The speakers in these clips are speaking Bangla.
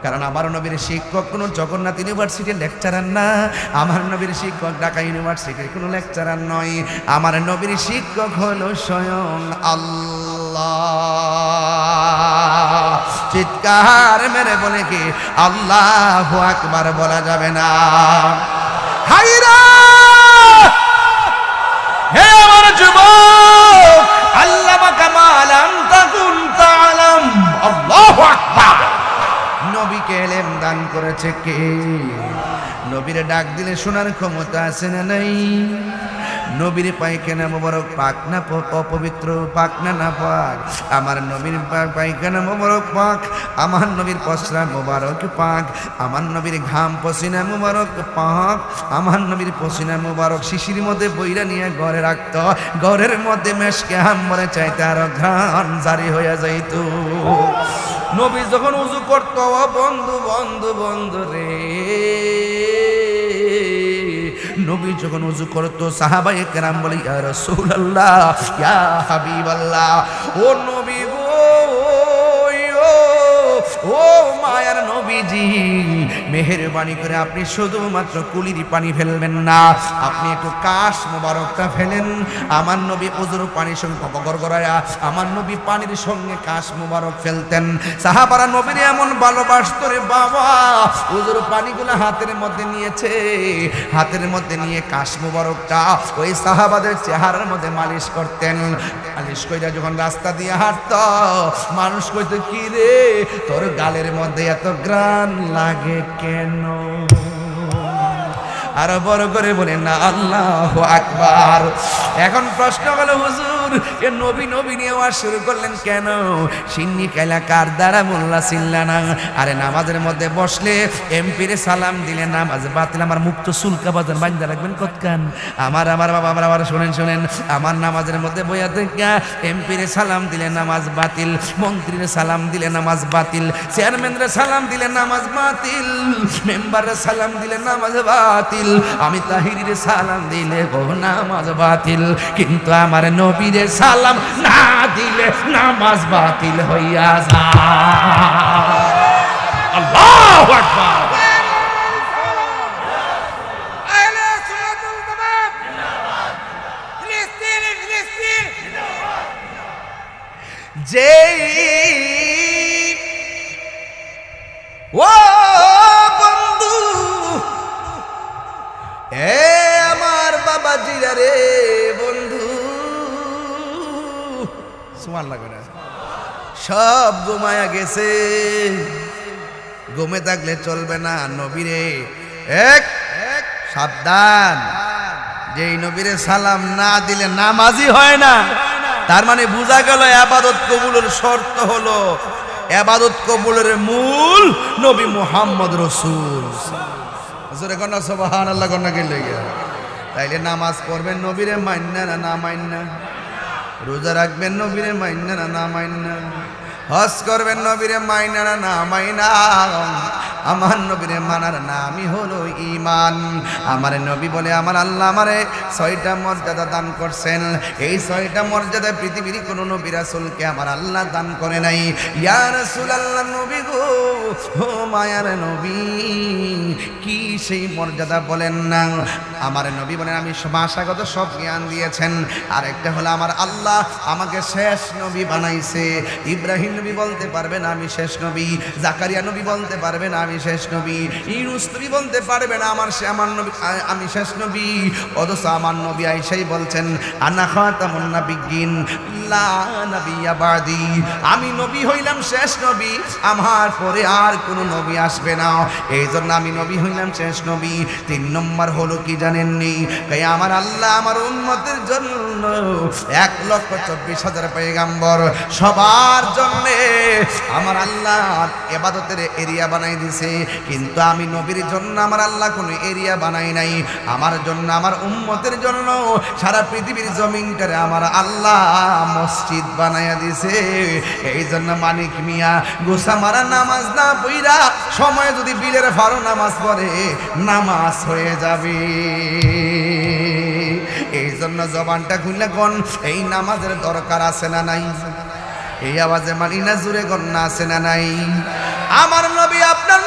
কারণ আমার নবীর শিক্ষক কোনো জগন্নাথ ইউনিভার্সিটির লেকচারার না, আমার নবীর শিক্ষক ঢাকা ইউনিভার্সিটির কোনো লেকচারার নয়, আমার নবীর শিক্ষক হলো স্বয়ং আল্লাহ। চিৎকার মেরে বলে কি আল্লাহু আকবার বলা যাবে না? হায়রা হে আমার যুবক, আল্লামা কামালাম তাকুন তাআলাম, আল্লাহু আকবার। নবীকে ইলম দান করেছে কে? নবীর ডাক দিলে শোনার ক্ষমতা আছে না নাই? নবীর পায়খানা মোবারক পাক না অপবিত্র, পাক না না পাক? আমার নবীর পায়খানা মোবারক পাক, আমার নবীর পসরা মোবারক পাক, আমার নবীর ঘাম পসিনা মোবারক পাক, আমার নবীর পসিনা মোবারক শিশির মধ্যে বইরা নিয়ে ঘরে রাখত, ঘরের মধ্যে মেশকে হাম্বরে চাইতে আরো ঘ্রাণ জারি হয়ে যাইত। নবী যখন উযু করত, বন্ধু বন্ধু বন্ধু রে, নবী যখন উযু করতো সাহাবায়ে কেরাম বলে ইয়া রাসূলুল্লাহ, ইয়া হাবিবাল্লাহ, ও নবী গো, ও মায়ার নবীজি, মেহেরবানি করে আপনি শুধুমাত্র কুলির পানি ফেলবেন না, আপনি একটু কাশ মোবারকটা ফেলেন। আমার নবী উযুর পানির সঙ্গে গড়গড়ায়া আমার নবী পানির সঙ্গে কাশ মোবারক ফেলতেন। সাহাবারা নবীর এমন ভালোবাসতো রে বাবা, উযুর পানিগুলো হাতের মধ্যে নিয়েছে, হাতের মধ্যে নিয়ে কাশ মোবারকটা ওই সাহাবাদের চেহারার মধ্যে মালিশ করতেন। মালিশ কইরা যখন রাস্তা দিয়ে হাঁটত, মানুষ কইতো কি রে তোর গালের মধ্যে এত গ্রান লাগে কেন? আরো বড় করে বলেন না আল্লাহু আকবার। এখন প্রশ্ন হলো হুজুর, এ নবী নবী নিয়ে ওয়াজ শুরু করলেন কেন? সিন্নি এলাকার দ্বারা মোল্লা চিল্লা না। আরে নামাজের মধ্যে বসলে এমপিরে সালাম দিলে নামাজ বাতিল। আমার মুক্ত সুলকা বাজার বান্ধা রাখবেন কতখান? আমার বাবা আবার শোনেন শোনেন, আমার নামাজের মধ্যে বইয়া থেকে এমপিরে সালাম দিলে নামাজ বাতিল, মন্ত্রীরে সালাম দিলে নামাজ বাতিল, চেয়ারম্যানরে সালাম দিলে নামাজ বাতিল, মেম্বারে সালাম দিলে নামাজ বাতিল, আমি তাহিরিরে সালাম দিলে নামাজ বাতিল, কিন্তু আমার নবীরে সালাম না দিলে নামাজ বাতিল হইয়া যায়। আল্লাহু আকবার। যে ও বন্ধু, এ আমার বাবা জিরা রে বন্ধু, সুবহানাল্লাহ করে সব ঘুমায়া গেছে। ঘুমে থাকলে চলবে না। নবীরে এক সাবধান, যেই নবীরে সালাম না দিলে নামাজই হয় না। তার মানে বোঝা গেল ইবাদত কবুলের শর্ত হলো, ইবাদত কবুলের মূল নবী মুহাম্মদ রাসূল। হুজুরে কোন সুবহানাল্লাহ কোন কে লাগে? তাইলে নামাজ পড়বেন নবীরে মান্না না না মান্না, রোজা রাখবেন নবীরে মান্না না না মান্না, হজ করবেন নবীরে মাইনা না না মাইনা, আমার নবীরে মানার নামই হলো ঈমান। আমার নবী বলে আমার আল্লাহ আমারে 6টা মর্যাদা দান করছেন। এই 6টা মর্যাদা পৃথিবীর কোন নবী রাসূলকে আমার আল্লাহ দান করে নাই। ইয়া রাসূলুল্লাহ, নবী গো, ও মায়ার নবী, কি সেই মর্যাদা বলেন না? আমার নবী বলেন আমি ভাষাগত সব জ্ঞান দিয়েছেন। আরেকটা হলো আমার আল্লাহ আমাকে শেষ নবী বানাইছে। ইব্রাহিম নবী বলতে পারবেন আমি শেষ নবী, জাকারিয়া নবী বলতে পারবেন আমি শেষ নবী, ইউনূস নবী বলতে পারবেন আমার নবী আমি শেষ নবী। অথচ আমার নবী আয়েশাই বলছেন আনা খাতামুন নাবিয়্যিন লা নাবিয়্যা বাদি, আমি নবী হইলাম শেষ নবী, আমার পরে আর কোনো নবী আসবে না, এই জন্য আমি নবী হইলাম শেষ নবী। 3 নম্বর হলো কি জানেননি? তাই আমার আল্লাহ আমার উম্মতের জন্য 1,24,000 পয়গাম্বর, সবার জন্য আমার আল্লাহ ইবাদতের এরিয়া বানাই দিছে। কিন্তু আমি নবীর জন্য আমার আল্লাহ কোনো এরিয়া বানাই নাই। আমার জন্য, আমার উম্মতের জন্য সারা পৃথিবীর জমিনটারে আমার আল্লাহ মসজিদ বানাইয়া দিছে। এই জন্য মানিক মিয়া গোসা মারা নামাজ না পইরা সময় যদি বিলের ফারো নামাজ পড়ে নামাজ হয়ে যাবে। এই জন্য জবানটা খুললে কোন এই নামাজের দরকার আছে না নাই? এই আওয়াজে মানি না জুড়ে গন্না আছে না নাই? আমার নবী আপনার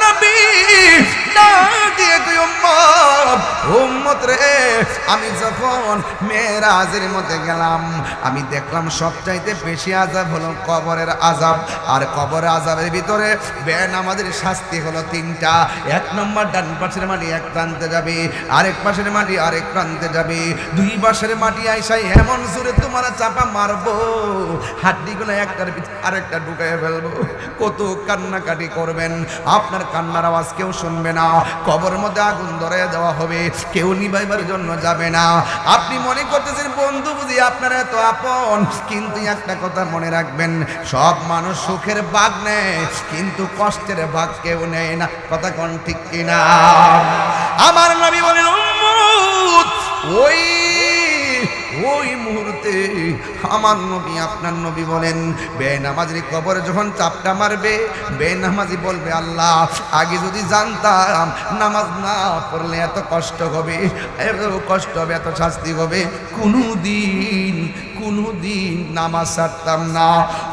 আমি যখন মেরাজের মধ্যে গেলাম, আমি দেখলাম সবচাইতে বেশি আযাব হলো কবরের আযাব। আর কবরের আযাবের ভিতরে বেনামাজের শাস্তি হলো তিনটা। এক নম্বর, ডান পাশের মাটি এক প্রান্তে যাবে, আরেক পাশের মাটি আরেক প্রান্তে যাবে, দুই পাশের মাটি আইসাই এমন জোরে তোমার চাপা মারবো, হাড্ডিগুলো একটার ভিতরে আরেকটা ঢুকাইয়া ফেলবো। কত কান্নাকাটি করবেন, আপনার কান্নার আওয়াজ কেউ শুনবে না। কবরের মধ্যে আগুন ধরাইয়া দেওয়া হবে, কেউ নিভাইবার জন্য যাবে না। আপনি মনে করতেছেন বন্ধু বুঝি আপনার এত আপন, কিন্তু একটা কথা মনে রাখবেন, সব মানুষ সুখের ভাগ নেয় কিন্তু কষ্টের ভাগ কেউ নেয় না। কথা কোন ঠিক কিনা? আমার নবী বলেন উম্মত, ওই মুহূর্তে আমার নবী আপনার নবী বলেন, বেনামাজি কবরে যখন চাপটা মারবে, বেনামাজি বলবে আল্লাহ আগে যদি জানতাম নামাজ না পড়লে এত কষ্ট হবে, এত কষ্ট হবে, এত শাস্তি হবে, কোনোদিন নামাজ ছাড়তাম না।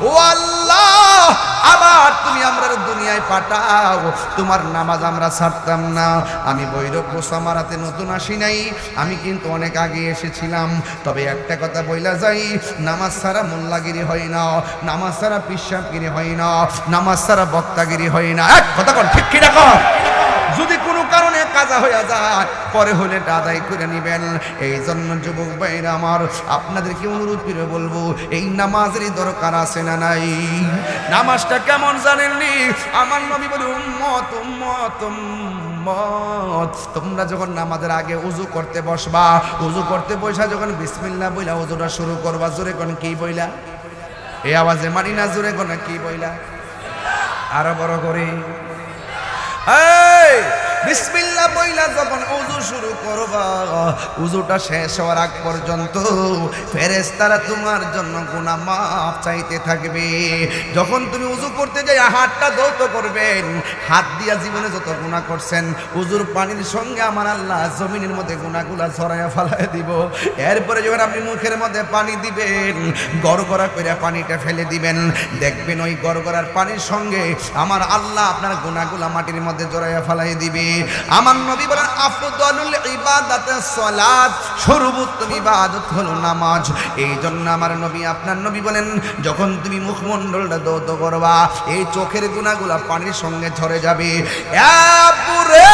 ও আল্লাহ, আবার তুমি আমরা দুনিয়ায় পাঠাও, তোমার নামাজ আমরা ছাড়তাম না। আমি বৈরব গোসামারাতে নতুন আসি নাই, আমি কিন্তু অনেক আগে এসেছিলাম। তবে একটা কথা বইলা যাই, নামাজ ছাড়া মোল্লাগিরি হয় না, নামাজ ছাড়া পিশাবগিরি হয় না, নামাজ ছাড়া বক্তাগিরি হয় না। এক কথা কর, ঠিক কিনা কর? যদি কোনো কারণে কাজা হয়ে যায়, পরে হলে আদায় করে নেবেন। এই জন্য যুবক ভাইরা আমার, আপনাদেরকে অনুরোধ করে বলবো, এই নামাজেরই দরকার আছে না নাই? নামাজটা কেমন জানেননি? আমার নবী বলে উম্মত উম্মত উম্মত, তোমরা যখন নামাজের আগে উযু করতে বসবা, উযু করতে বসা যখন বিসমিল্লাহ বইলা উযুটা শুরু করবা, জোরে কোন কি বইলা? এই আওয়াজে মানি না, জোরে কোন কি বইলা? আরো বড় করে এই বিসমিল্লাহ বইলা যখন ওযু শুরু করবা, ওযুটা শেষ হওয়ার আগ পর্যন্ত ফেরেশতারা তোমার জন্য গুনাহ মাফ চাইতে থাকবে। যখন তুমি ওযু করতে যাই হাতটা ধৌত করবেন, হাত দিয়া জীবনে যত গুনাহ করছেন ওযুর পানির সঙ্গে আমার আল্লাহ জমিনের মধ্যে গুনাহগুলা ছড়াইয়া ফেলায় দিব। এরপরে যখন আপনি মুখের মধ্যে পানি দিবেন, গড়গড়া করে পানিটা ফেলে দিবেন, দেখবেন ওই গড়গড়ার পানির সঙ্গে আমার আল্লাহ আপনার গুনাহগুলা মাটির মধ্যে জড়াইয়া ফেলাই দিবে। আমার নবী বলেন আফদালুল ইবাদাতিস সালাত, সর্বোত্তম ইবাদত হলো নামাজ। এই জন্য আমার নবী আপনার নবী বলেন, যখন তুমি মুখমণ্ডলটা ধৌত করবা, এই চোখের গুনাহগুলা পানির সঙ্গে ঝরে যাবে। এরপরে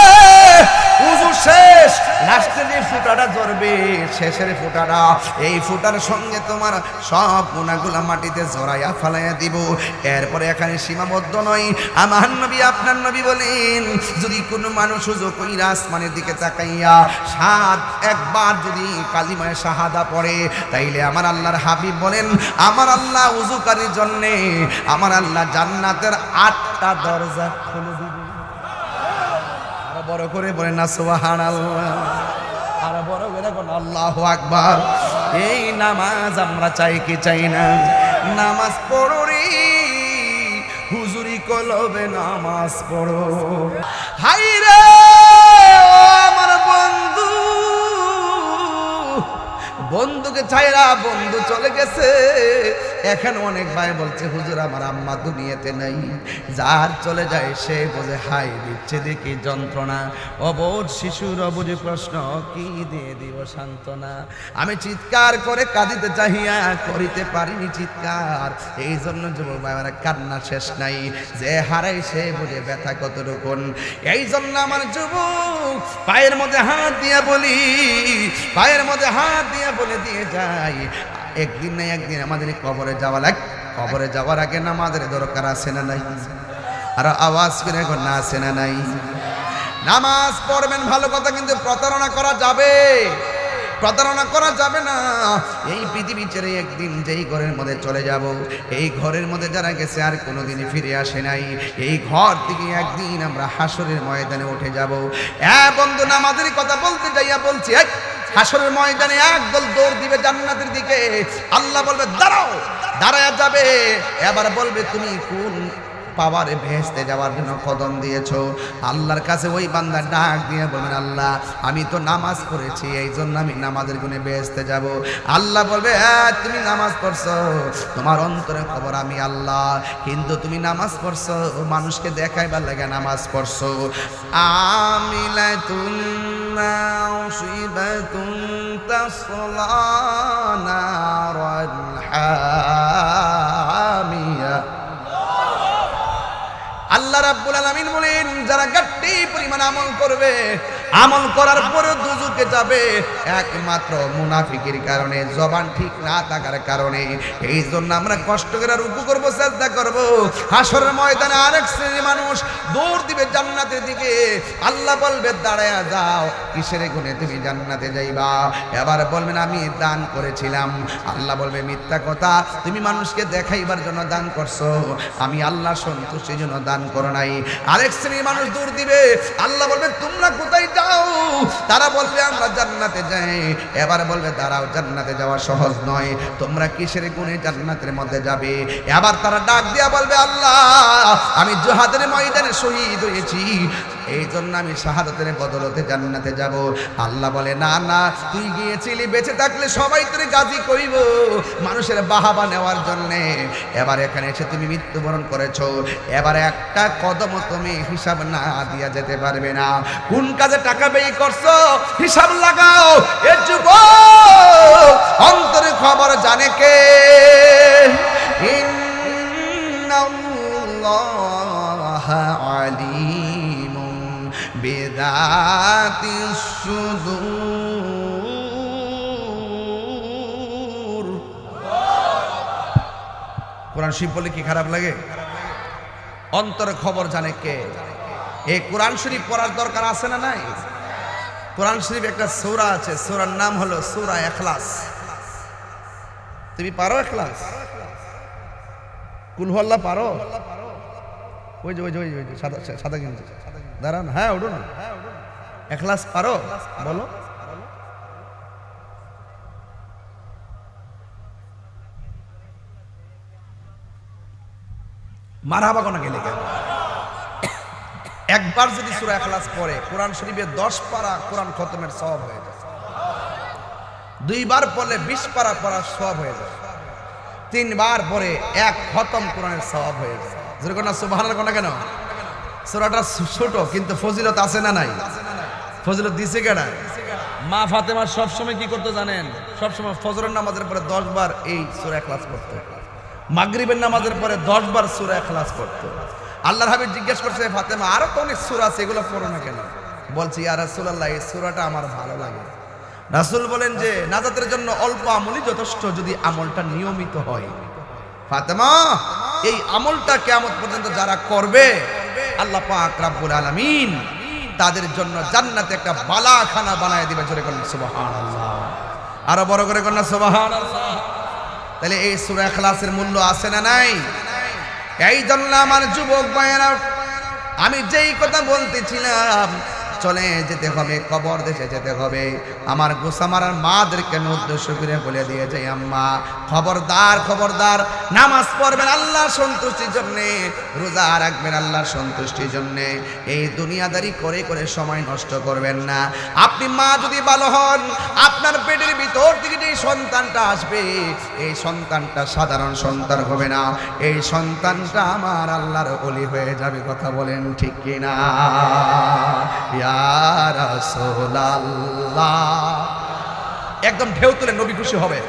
ওযু শেষ, লাস্টে যে ফোঁটাটা ঝরবে, শেষের ফোঁটাটা, এই ফোঁটার সঙ্গে তোমার সব গুনাহগুলা মাটিতে ঝরাইয়া ফেলাইয়া দিব। এরপরে এখানে সীমাবদ্ধ নয়, আমার নবী আপনার নবী বলেন, যদি কোনো মানুষ ওযু কইরা আসমানের দিকে তাকাইয়া একবার যদি কালিমায়ে শাহাদা পড়ে, তাইলে আমার আল্লাহর হাবিব বলেন, আমার আল্লাহ ওযুকারীর জন্য আমার আল্লাহ জান্নাতের 8টা দরজা খুলে দিবে। আরো বড় করে বলেন না সুবহানাল্লাহ, আরো বড় করে বলেন আল্লাহু আকবার। এই নামাজ আমরা চাই কি চাই না? নামাজ পড়ো রে হুজুরি কলবে, নামাজ পড়ো। হাই রে আমার বন্ধু, বন্ধুকে ছাইরা বন্ধু চলে গেছে। এখন অনেক ভাই বলছে হুজুর আমার আম্মা দুনিয়াতে নাই। যার চলে যায় সে বোঝে হাই দিচ্ছে দেখি যন্ত্রণা, অবোধ শিশুর অবুঝে প্রশ্ন কি দিয়ে দিব সান্ত্বনা। আমি চিৎকার করে কাঁদিতে চাহিয়া করিতে পারিনি চিৎকার। এই জন্য যুবক ভাই আমার কান্না শেষ নাই, যে হারাই সে বোঝে ব্যথা কতটুকুন। এই জন্য আমার যুবক পায়ের মধ্যে হাত দিয়ে বলি, পায়ের মধ্যে হাত দিয়ে বলে দিয়ে যাই, একদিন না একদিন আমাদের কবরে যাওয়া লাগে। কবরে যাওয়ার আগে নামাজের দরকার আছে না নাই? আর আওয়াজ করে এখন না আছে না নাই? নামাজ পড়বেন ভালো কথা, কিন্তু প্রতারণা করা যাবে, প্রতারণা করা যাবে না। এই পৃথিবী ছেড়ে একদিন যেই ঘরের মধ্যে চলে যাব, এই ঘরের মধ্যে যারা গেছে আর কোনোদিনই ফিরে আসে নাই, এই ঘর থেকে একদিন আমরা হাসরের ময়দানে উঠে যাব। বন্ধু নামাজের কথা বলতে যাইয়া বলছি, হাসরের ময়দানে একদল দৌড় দিবে জান্নাতের দিকে। আল্লাহ বলবে দাঁড়াও, দাঁড়ায়া যাবে। এবার বলবে তুমি কোন পাওয়ারে ভেস্তে যাওয়ার জন্য কদম দিয়েছো? আল্লাহর কাছে ওই বান্দা ডাক দিয়ে বলবেন আল্লাহ আমি তো নামাজ পড়েছি, এই জন্য আমি নামাজের গুণে ভেস্তে যাব। আল্লাহ বলবে তুমি নামাজ পড়ছো, তোমার অন্তরে খবর আমি আল্লাহ, কিন্তু তুমি নামাজ পড়ছো মানুষকে দেখাইবার লাগে নামাজ পড়ছো। আমিলাতুন নাসিবাতুন سيصلى نارا حامية আল্লাহ রাব্বুল আলামিন বলেন যারা গাট্টি পরিমাণ আমল করবে, আমল করার পরে দুজকে যাবে একমাত্র মুনাফিকের কারণে, জবান ঠিক না থাকার কারণে। এই জন্য আমরা কষ্ট করে রুকু করব, সিজদা করব। হাসরের ময়দানে আরেক শ্রেণীর মানুষ দৌড় দিবে জান্নাতের দিকে। আল্লাহ বলবে দাঁড়ায়া যাও, কিসের গুণে তুমি জান্নাতে যাইবা? এবার বলবেন আমি দান করেছিলাম। আল্লাহ বলবে মিথ্যা কথা, তুমি মানুষকে দেখাইবার জন্য দান করছো, আমি আল্লাহ সন্তুষ্টির জন্য দান করো নাই। আরেক শ্রেণীর মানুষ দৌড় দিবে, আল্লাহ বলবে তোমরা কোথায় যাও? তারা বলবে আমরা জান্নাতে যাই। এবার বলবে দাঁড়াও, জান্নাতে যাওয়া সহজ নয়, তোমরা কিসের গুণে জান্নাতের মধ্যে যাবে? এবার তারা ডাক দিয়া বলবে আল্লাহ আমি জিহাদের ময়দানে শহীদ হয়েছি, এই জন্য আমি শাহাদাতের বদলতে জান্নাতে যাব। আল্লাহ বলে না না, তুই গিয়েছিলি, বেঁচে থাকলে সবাই তোরে গাজী কইব মানুষের বাহাবা নেওয়ার জন্য। এবার এখানে এসে তুমি মৃত্যুবরণ করেছো, এবার একটা কদমও তুমি হিসাব না দিয়া যেতে পারবে না। কোন কাজে টাকা ব্যয় করছো হিসাব লাগাও। এ যুবক, অন্তরে খবর জানে কে? ইন্নাল্লাহা আলিমুন বিযাতিস সুদূর। কোরআন শরীফ বলে কি খারাপ লাগে? অন্তরে খবর জানে কে? এই কোরআন শরীফ পড়ার দরকার আছে না নাই? কোরআন শরীফ একটা সূরা আছে, সূরার নাম হলো সূরা ইখলাস। তুমি পারো ইখলাস? কুল হুয়াল্লাহ পারো? ওই যে সাদা সাদা কিন্তু দাঁড়ান, হ্যাঁ ওঠো না। ইখলাস পারো? বলো। মারহাবা কোনা গেলে কেন? একবার যদি সূরা ইখলাস পড়ে কোরআন শরীফে 10 পারা কোরআন খতমের সওয়াব হয়ে যায়। দুইবার পড়লে 20 পারা পড়ার সওয়াব হয়ে যায়। 3 বার পড়ে 1 খতম কোরআনের সওয়াব হয়ে যায়। যেরকম না সুবহানাল্লাহ কোনা কেন? সূরাটা ছোট কিন্তু ফজিলত আছে না নাই? ফজিলত দিছে কেডা? মা ফাতেমা সব সময় কি করতে জানেন? সব সময় ফজরের নামাজের পরে 10 বার এই সূরা ইখলাস পড়তো, মাগরিবের নামাজের পরে 10 বার সূরা ইখলাস পড়তো। আল্লাহর হাবিব জিজ্ঞেস করছে ফাতেমা আরো তো অনেক সূরা আছে, এগুলো পড়ো না কেন? বলছি ইয়া রাসূলুল্লাহ এই সূরাটা আমার ভালো লাগে। রাসূল বলেন যে নাজাতের জন্য অল্প আমলই যথেষ্ট যদি আমলটা নিয়মিত হয়। ফাতেমা এই আমলটা কিয়ামত পর্যন্ত যারা করবে আল্লাহ পাক রব্বুল আলামিন তাদের জন্য জান্নাতে একটা বালাখানা বানায় দিবে। জোরে বলেন সুবহানাল্লাহ, আরো বড় করে বলেন সুবহানাল্লাহ। তাহলে এই সূরা ইখলাসের মূল্য আছে না নাই? এই জন্য আমার যুবক ভাইয়েরা, আমি যেই কথা বলতেছিলাম, চলে যেতে হবে, কবর দেশে যেতে হবে। আমার গোসামারার মাদেরকে আমি উদ্দেশ্য করে বলে দিয়ে যাই, আম্মা খবরদার খবরদার, নামাজ পড়বেন আল্লাহর সন্তুষ্টির জন্যে, রোজা রাখবেন আল্লাহর সন্তুষ্টির জন্যে। এই দুনিয়াদারি করে করে সময় নষ্ট করবেন না। আপনি মা যদি ভালো হন, আপনার পেটের ভিতর থেকে যে সন্তানটা আসবে, এই সন্তানটা সাধারণ সন্তান হবে না, এই সন্তানটা আমার আল্লাহর ওলি হয়ে যাবে। কথা বলেন ঠিক কিনা? ইয়া রাসূলুল্লাহ, একদম ঢেউ তুলে নবী খুশি হবে।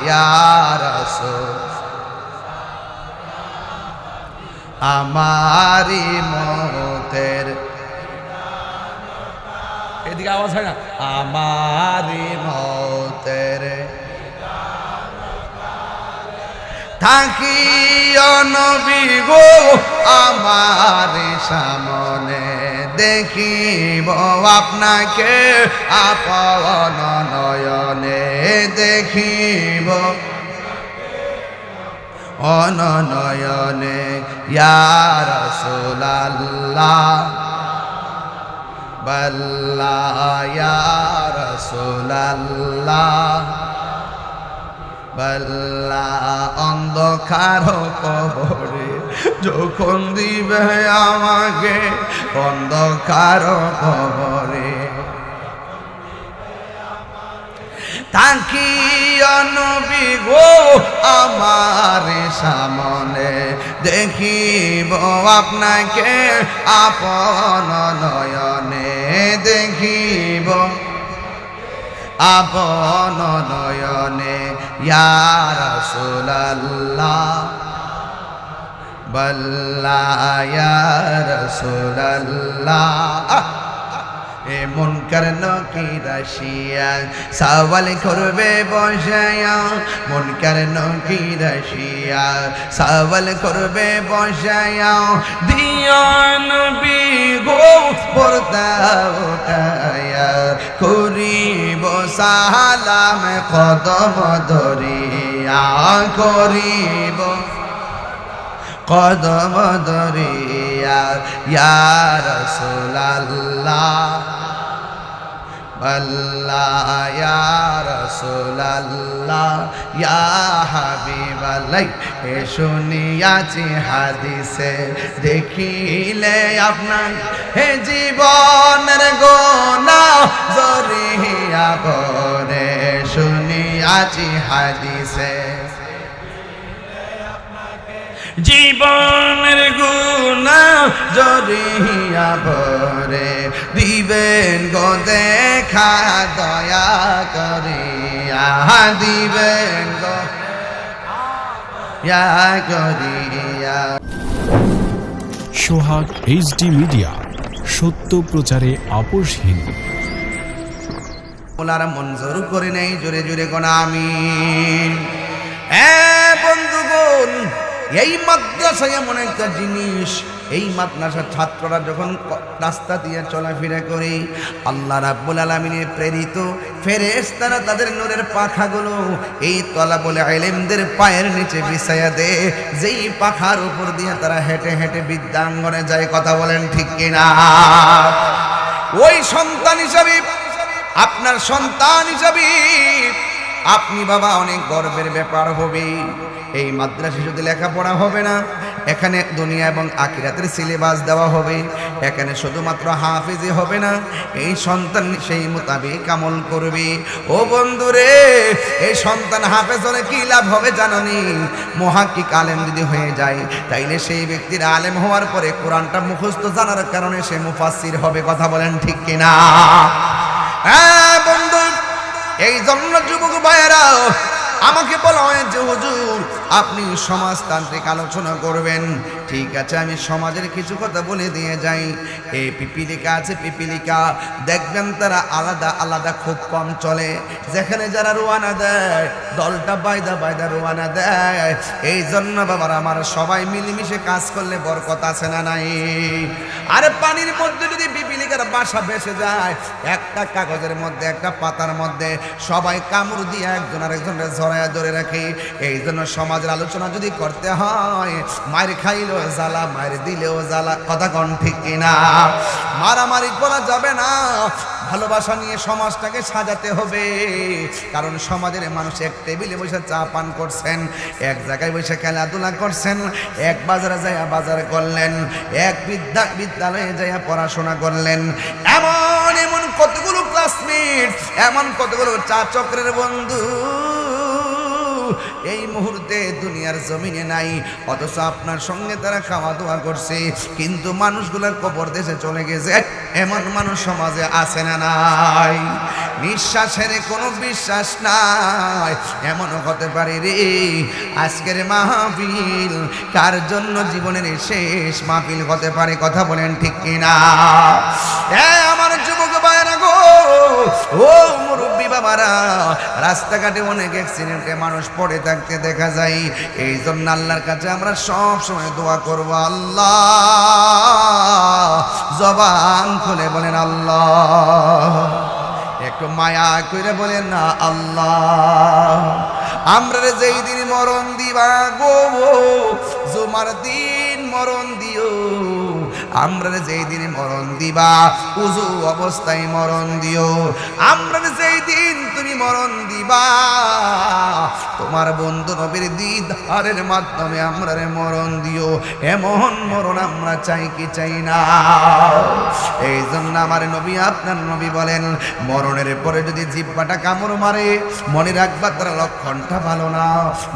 ইয়া রাসূল, আমারি মতের, এদিকে আওয়াজ হয় না? আমারি মতের থাকিও নবী গো আমার সামনে, দেখিব আপনাকে আপন নয়নে, দেখিব অনয়নে। ইয়া রাসূলুল্লাহ বাল্লাহ, ইয়া রাসূলুল্লাহ বাল্লাহ। অন্ধকার কবরে যখন দিবে আমাকে, অন্ধকার কবরে তাকিয়া নবী গো আমার সামনে, দেখিব আপনাকে আপন নয়নে, দেখিব আপন নয়নে ইয়া রাসূলুল্লাহ বল্লা ইয়া রাসূলুল্লাহ এ মুনকার নকির আসিয়া সওয়াল করবে বসায়া মুনকার নকির আসিয়া সওয়াল করবে বসায়া দিও নবী গো পর্দা উঠায়া করিব সালাম কদম ধরিয়া করিব কদম ধরিয়া ইয়া রাসূলুল্লাহ আল্লাহ ইয়া রাসূলুল্লাহ ইয়া হাবিবাল্লাহ এ শুনিয়াছি হাদিসে দেখিলে আপনার হে জীবনের গোনাহ জরিয়া পড়ে শুনিয়াছি হাদিসে জীবনের গুনাহ জরিয়া ভরে দিবেন গো দেখা দয়া করিয়া দিবেন গো ইয়া করিয়া। সোহাগ HD মিডিয়া, সত্য প্রচারে আপোষহীন। ওনারা মঞ্জুর করে নেই, জোরে জোরে কোন আমিন। বন্ধুগণ, এই মাদ্রাসায় এমন একটা জিনিস, এই মাদ্রাসার ছাত্ররা যখন রাস্তা দিয়ে চলাফেরা করে আল্লাহ রাব্বুল আলামিনের প্রেরিত ফেরেশতারা তাদের নূরের পাখাগুলো এই তলাবুল ইলমদের পায়ের নিচে বিছায়া দেয়, যেই পাখার উপর দিয়ে তারা হেঁটে হেঁটে বিদ্যাঙ্গনে যায়। কথা বলেন ঠিক কিনা? ওই সন্তান হিসাবে, আপনার সন্তান হিসাবে আপনি বাবা অনেক গর্বের ব্যাপার হবে। এই মাদ্রাসায় শুধু লেখাপড়া হবে না, এখানে দুনিয়া এবং আখিরাতের সিলেবাস দেওয়া হবে। এখানে শুধুমাত্র হাফেজই হবে না, এই সন্তান সেই মোতাবেক আমল করবে। ও বন্ধুরে, এই সন্তান হাফেজ হলে কি লাভ হবে জানেননি? মুহাক্কিক আলেম যদি হয়ে যায়, তাইলে সেই ব্যক্তির আলেম হওয়ার পরে কোরআনটা মুখস্থ জানার কারণে সে মুফাসসির হবে। কথা বলেন ঠিক কিনা? হ্যাঁ বন্ধু, এই জন্য যুবক ভাইয়েরা আমাকে বলা হয় যে হুজুর আপনি সমাজতান্ত্রিক আলোচনা করবেন। ঠিক আছে, আমি সমাজের কিছু কথা বলে দিয়ে যাই। এই পিপিলিকা আছে, পিপিলিকা দেখবেন তারা আলাদা আলাদা খুব কম চলে। যেখানে যারা রোয়ানা দেয়, দলটা বাইদা বাইদা রোয়ানা দেয়। এই জন্য বাবার আমার সবাই মিলেমিশে কাজ করলে বরকত আছে না নাই? আরে পানির মধ্যে যদি পিপিলিকার বাসা ভেসে যায়, একটা কাগজের মধ্যে, একটা পাতার মধ্যে সবাই কামড় দিয়ে একজন আরেকজনের জড়ায়া ধরে রাখে। এই জন্য সমাজের আলোচনা যদি করতে হয়, মায়ের খাইলেও জ্বালা, মায়ের দিলেও জ্বালা। কথা কন ঠিক কিনা? মারামারি করা যাবে না, ভালোবাসা নিয়ে সমাজটাকে সাজাতে হবে। কারণ সমাজের মানুষ এক টেবিলে বসে চা পান করছেন, এক জায়গায় বসে খেলাধুলা করছেন, এক বাজারে যাইয়া বাজার করলেন, এক বিদ্যালয়ে যাইয়া পড়াশোনা করলেন। এমন এমন কতগুলো ক্লাসমেট, এমন কতগুলো চা চক্রের বন্ধু এই মুহূর্তে দুনিয়ার জমিনে নাই, অথচ আপনার সঙ্গে তারা খাওয়া দাওয়া করছে, কিন্তু মানুষগুলোর কবর দেশে চলে গেছে। এমন মানুষ সমাজে আছে না নাই? নিঃশ্বাসের কোনো বিশ্বাস নাই। এমনও হতে পারে রে, আজকের মাহফিল কার জন্য জীবনের শেষ মাহফিল হতে পারে। কথা বলেন ঠিক কিনা? আমার যুবক ভাইরা গো, ও মুরব্বী বাবারা, রাস্তাঘাটে অনেক অ্যাক্সিডেন্টে মানুষ পড়ে থাকতে দেখা যায়। এই জন্য আল্লাহর কাছে আমরা সব সময় দোয়া করব, আল্লাহ, জবান খুলে বলেন আল্লাহ, একটু মায়া করে বলেন না আল্লাহ। আমরা যেই দিন মরণ দিবা গো, জুমার দিন মরণ দিও। আমরা যেই দিন মরণ দিবা, উজু অবস্থায় মরণ দিও। আমরা যেই দিন তুমি মরণ দিবা, তোমার বন্ধু নবীর দিদারের মাধ্যমে আমরা মরণ দিও। এমন মরণ আমরা চাই কি চাই না? এই জন্য আমার নবী, আপনার নবী বলেন, মরণের পরে যদি জিহ্বাটা কামড় মারে, মনে রাখবা তার লক্ষণটা ভালো না।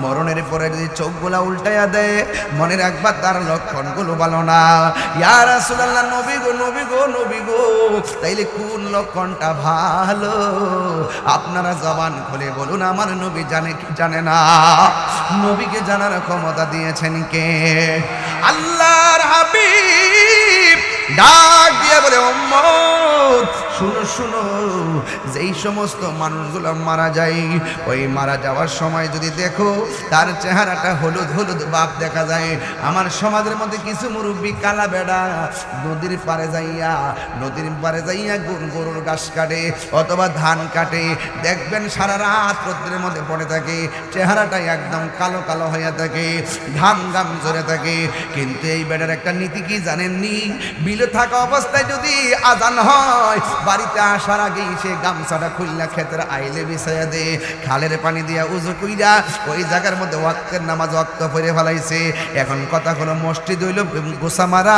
মরণের পরে যদি চোখগুলা উল্টাইয়া দেয়, মনে রাখবা তার লক্ষণগুলো ভালো না। ইয়া রাসূলুল্লাহ, নবী গো নবী গো নবী গো, তাইলে কোন লক্ষণটা ভালো? আপনারা জবান খুলে বলুন, আমার নবী জানে কি জানে না? নবীকে জানার ক্ষমতা দিয়েছেন কে? আল্লাহর হাবিব ডাক দিয়ে বলে, উম্মত শুনো শুনো, যেই সমস্ত মানুষগুলো মারা যায়, ওই মারা যাওয়ার সময় যদি দেখো তার চেহারাটা হলুদ হলুদ ভাব দেখা যায়, আমার সমাজের মধ্যে কিছু মুরব্বী কালা বেড়া নদীর পারে যাইয়া গরুর ঘাস কাটে অথবা ধান কাটে, দেখবেন সারা রাত রোদ্রের মধ্যে পড়ে থাকে, চেহারাটা একদম কালো কালো হয়ে থাকে, ঘাম ঘাম ঝরে থাকে। কিন্তু এই বেড়ার একটা নীতি কি জানেননি? বিলে থাকা অবস্থায় যদি আজান হয়, বাড়িতে আসার আগেই সে গামছাটা খুললা ক্ষেতের আইলে বিছাইয়া দে, খালের পানি দিয়া উজু কইরা ওই জায়গার মধ্যে ওয়াক্তের নামাজ ওয়াক্ত পড়ে ফেলাইছে। এখন কথা হলো, মসজিদ হইল গোসামারা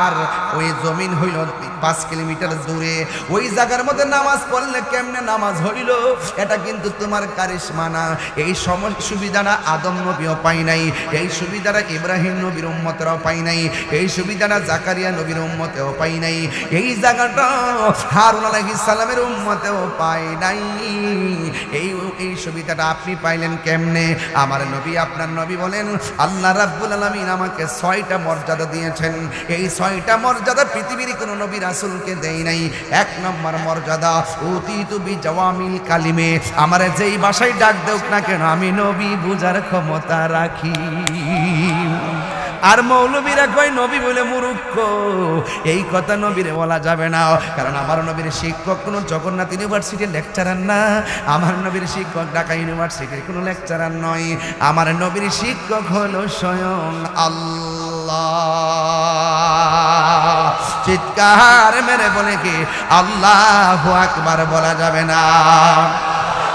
আর ওই জমিন হইল 5 কিলোমিটার দূরে, ওই জায়গার মধ্যে নামাজ পড়লে কেমনে নামাজ হইল? এটা কিন্তু তোমার কারিশমা না। এই সুবিধাটা আদম নবীও পাই নাই, এই সুবিধাটা ইব্রাহিম নবীর উম্মতেরাও পাই নাই, এই সুবিধাটা জাকারিয়া নবীর উম্মতেও পাই নাই, এই জায়গাটা হারুন আলাইহিস সালামের উম্মতেও পাই নাই। এই সুবিধাটা আপনি পাইলেন কেমনে? আমার নবী, আপনার নবী বলেন, আল্লাহ রাব্বুল আলামিন আমাকে 6টা মর্যাদা দিয়েছেন। এই 6টা মর্যাদা পৃথিবীর কোনো নবী রাসূলকে দেই নাই। 1 নম্বর মর্যাদা, উতিতু বিজাওয়ামিল কালিমে, আমার যেই ভাষায় ডাক দেউক না কেন আমি নবী বুঝার ক্ষমতা রাখি। আর মৌলবীরা কয় নবী বলে মূর্খ, এই কথা নবীরে বলা যাবে না, কারণ আমার নবীর শিক্ষক কোনো জগন্নাথ ইউনিভার্সিটির লেকচারার না, আমার নবীর শিক্ষক ঢাকা ইউনিভার্সিটির কোনো লেকচারার নয়, আমার নবীর শিক্ষক হলো স্বয়ং আল্লাহ। চিৎকার মেরে বলে কি আল্লাহু আকবার বলা যাবে না?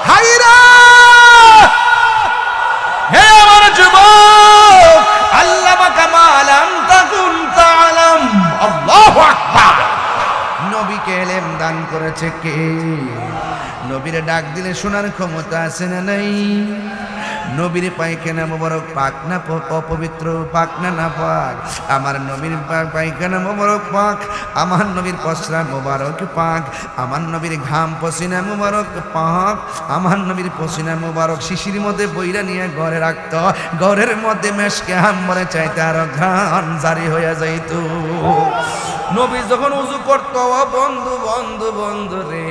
হায়রা হে আমার যুবক, আল্লামা কামালাম তাকুন তাআলাম, আল্লাহু আকবার। নবীকে ইলম দান করেছে কে? নবীর ডাক দিলে শোনার ক্ষমতা আছে না নাই? নবীর পায়খানা মোবারক পাক না অপবিত্র, পাক না নাপাক? আমার নবীর পায়খানা মোবারক পাক, আমার নবীর প্রস্রাব মোবারক পাক, আমার নবীর ঘাম পসিনা মোবারক পাক, আমার নবীর পসিনা মোবারক শিশির মধ্যে বইরা নিয়ে ঘরে রাখত, ঘরের মধ্যে মেশকে হাম্বরে চাইতে আরো ঘ্রাণ জারি হয়ে যাইত। নবী যখন উযু করত, বন্ধু বন্ধু বন্ধু রে,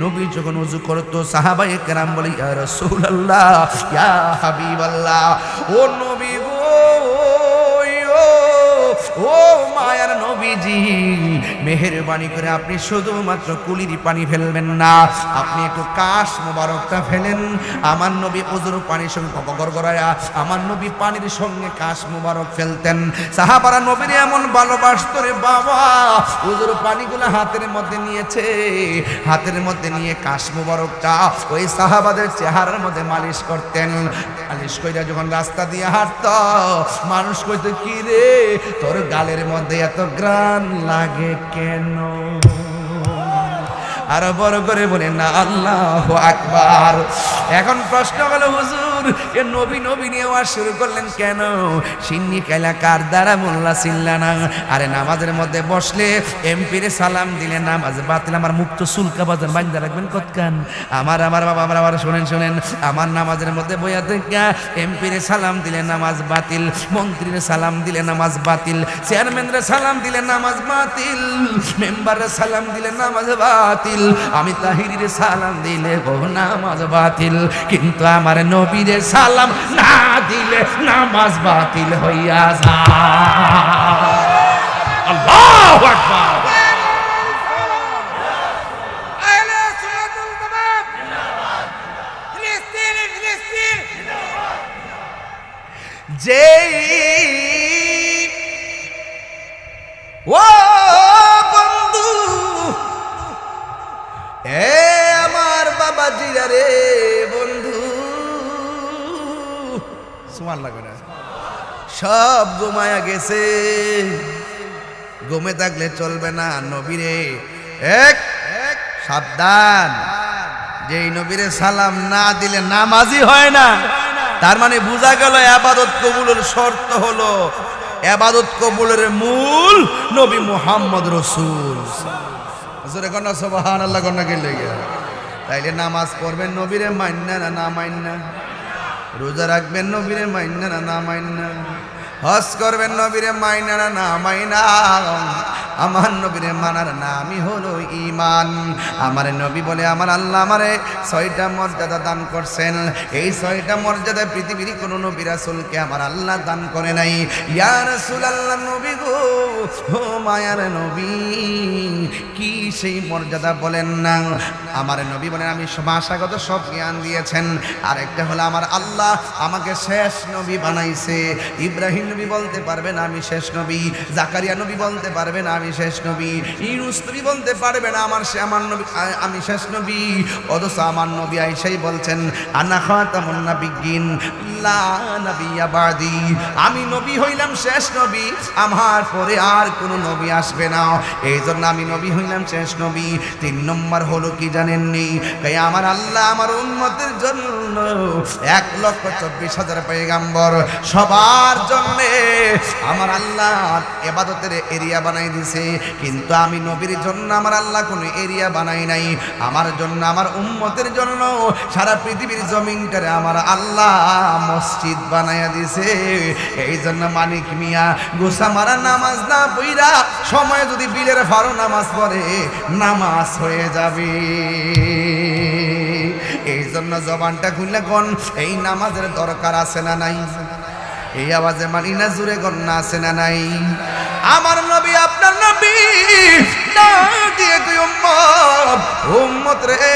নবী যখন উযু করত, সাহাবায়ে কেরাম বলে, ইয়া রাসূলুল্লাহ, ইয়া হাবিবাল্লাহ, ও নবী গো, ও মায়ার নবীজি, মেহেরবানি করে আপনি শুধুমাত্র কুলির পানি ফেলবেন না, আপনি একটু কাশ মোবারকটা ফেলেন। আমার নবী উযুর পানির সঙ্গে গড়গড়ায়া আমার নবী পানির সঙ্গে কাশ মোবারক ফেলতেন। সাহাবারা নবীর এমন ভালোবাসতো রে বাবা, উযুর পানিগুলো হাতের মধ্যে নিয়েছে, হাতের মধ্যে নিয়ে কাশ মোবারকটা ওই সাহাবাদের চেহারার মধ্যে মালিশ করতেন। মালিশ কইরা যখন রাস্তা দিয়ে হাঁটত, মানুষ কইতো, কি রে তোর গালের মধ্যে এত গ্রান লাগে কেন? আরো বড় করে বলেন না আল্লাহু আকবার। এখন প্রশ্ন হলো, হুজুর এ নবী নবী নিয়ে ওয়াজ শুরু করলেন কেন? সিন্নি কাইলা কার দ্বারা মোল্লা চিল্লা না? আরে নামাজের মধ্যে বসলে এমপিরে সালাম দিলে নামাজ বাতিল। আমার মুক্ত সুলকা বাজার বান্ধা রাখবেন কতকান? আমার বাবা আবার শোনেন, আমার নামাজের মধ্যে বইয়া থেকে এমপিরে সালাম দিলে নামাজ বাতিল, মন্ত্রীরে সালাম দিলে নামাজ বাতিল, চেয়ারম্যানরে সালাম দিলে নামাজ বাতিল, মেম্বারে সালাম দিলে নামাজ বাতিল, আমি তাহিরিরে সালাম দিলে নামাজ বাতিল, কিন্তু আমার নবীরে সালাম না দিলে নামাজ বাতিল হইয়া যায়। আল্লাহু আকবার। যেই ও বন্ধু, এ আমার বাবা জিরা রে বন্ধু, সুবহানাল্লাহ করে সব ঘুমায়া গেছে। ঘুমে থাকলে চলবে না। নবীরে এক সাবধান, যেই নবীরে সালাম না দিলে নামাজই হয় না। তার মানে বোঝা গেল ইবাদত কবুলের শর্ত হলো ইবাদত কবুলের মূল নবী মুহাম্মদ রাসূল। জোরে কোন সুবহানাল্লাহ কোন কে লেগে। তাইলে নামাজ পড়বেন নবীরে মান্না না মান্না, রোজা রাখবেন নবীরে মাইনা না মাইনা, হজ করবেন নবীরে মাইনা না মাইনা, আমার নবীরে মানার নামই হলো ঈমান। আমার নবী বলে আমার আল্লাহ আমারে 6টা মর্যাদা দান করছেন। এই 6টা মর্যাদা পৃথিবীর কোন নবী রাসূলকে আমার আল্লাহ দান করে নাই। ইয়া রাসূলুল্লাহ নবী গো, ও মায়ার নবী, কি সেই মর্যাদা বলেন না। আমার নবী বলেন আমি ভাষাগত সব জ্ঞান দিয়েছেন। আরেকটা হলো আমার আল্লাহ আমাকে শেষ নবী বানাইছে। ইব্রাহিম নবী বলতে পারবেন আমি শেষ নবী, জাকারিয়া নবী বলতে পারবেন আমি শেষ নবী, ইউনূস নবী বলতে পারবেন আমার নবী আমি শেষ নবী। অথচ আমার নবী আয়েশাই বলছেন আনা খাতামুন নাবিয়্যিন লা নাবিয়্যা বাদি, আমি নবী হইলাম শেষ নবী, আমার পরে আর কোনো নবী আসবে না, এই জন্য আমি নবী হইলাম শেষ নবী। 3 নম্বর হলো কি জানেননি, আমার আল্লাহ আমার উম্মতের জন্য 1,24,000 পয়গাম্বর, সবার জন্য আমার আল্লাহ ইবাদতের এরিয়া বানাই দিছে। কিন্তু আমি নবীর জন্য আমার আল্লাহ কোনো এরিয়া বানাই নাই। আমার জন্য আমার উম্মতের জন্য সারা পৃথিবীর জমিনটারে আমার আল্লাহ মসজিদ বানাইয়া দিছে। এই জন্য মানিক মিয়া গোসা মারা নামাজ না পইরা সময় যদি বিলের ফারো নামাজ পড়ে নামাজ হয়ে যাবে। এই জন্য জবানটা খুললে কোন এই নামাজের দরকার আছে না নাই? এই আওয়াজে মানি না জুড়ে গন্না আছে না নাই? আমার নবী আপনার নবী না দিয়ে তুই উম্মত রে,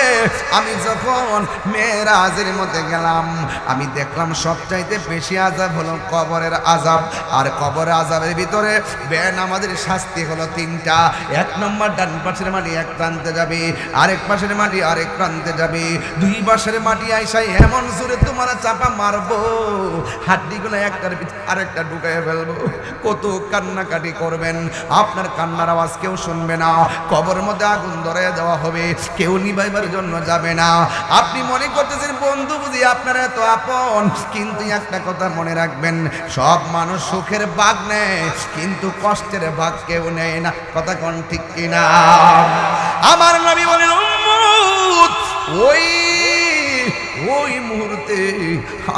আমি যখন মেরাজের মধ্যে গেলাম আমি দেখলাম সবচাইতে বেশি আযাব হলো কবরের আযাব। আর কবরের আযাবের ভিতরে বেনামাজের শাস্তি হলো 3টা। 1 নম্বর ডান পাশের মাটি এক প্রান্তে যাবে, আরেক পাশের মাটি আরেক প্রান্তে যাবে, 2 পাশের মাটি আইসাই এমন জোরে তোমার চাপা মারবো হাড্ডিগুলো একটার ভিতরে আরেকটা ঢুকাইয়া ফেলবো। কত কান্নাকাটি করবেন, আপনার কান্নার আওয়াজ কেউ শুনবে না। কবরের মধ্যে আগুন ধরে দেওয়া হবে, কেউ নিভাইবার জন্য যাবে না। আপনি মনে করতেছেন বন্ধু বুঝি আপনার এত আপন, কিন্তু একটা কথা মনে রাখবেন, সব মানুষ সুখের ভাগ নেয় কিন্তু কষ্টের ভাগ কেউ নেয় না। কথা কোন ঠিক কিনা? আমার নবী বলেন উম্মত ওই মুহূর্তে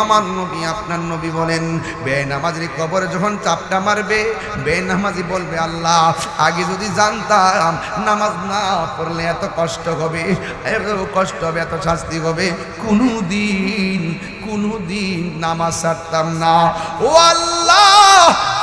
আমার নবী আপনার নবী বলেন বেনামাজির কবরে যখন চাপটা মারবে বেনামাজি বলবে আল্লাহ আগে যদি জানতাম নামাজ না পড়লে এত কষ্ট হবে, এত কষ্ট হবে, এত শাস্তি হবে, কোনদিন নামাজ ছাড়তাম না। ও আল্লাহ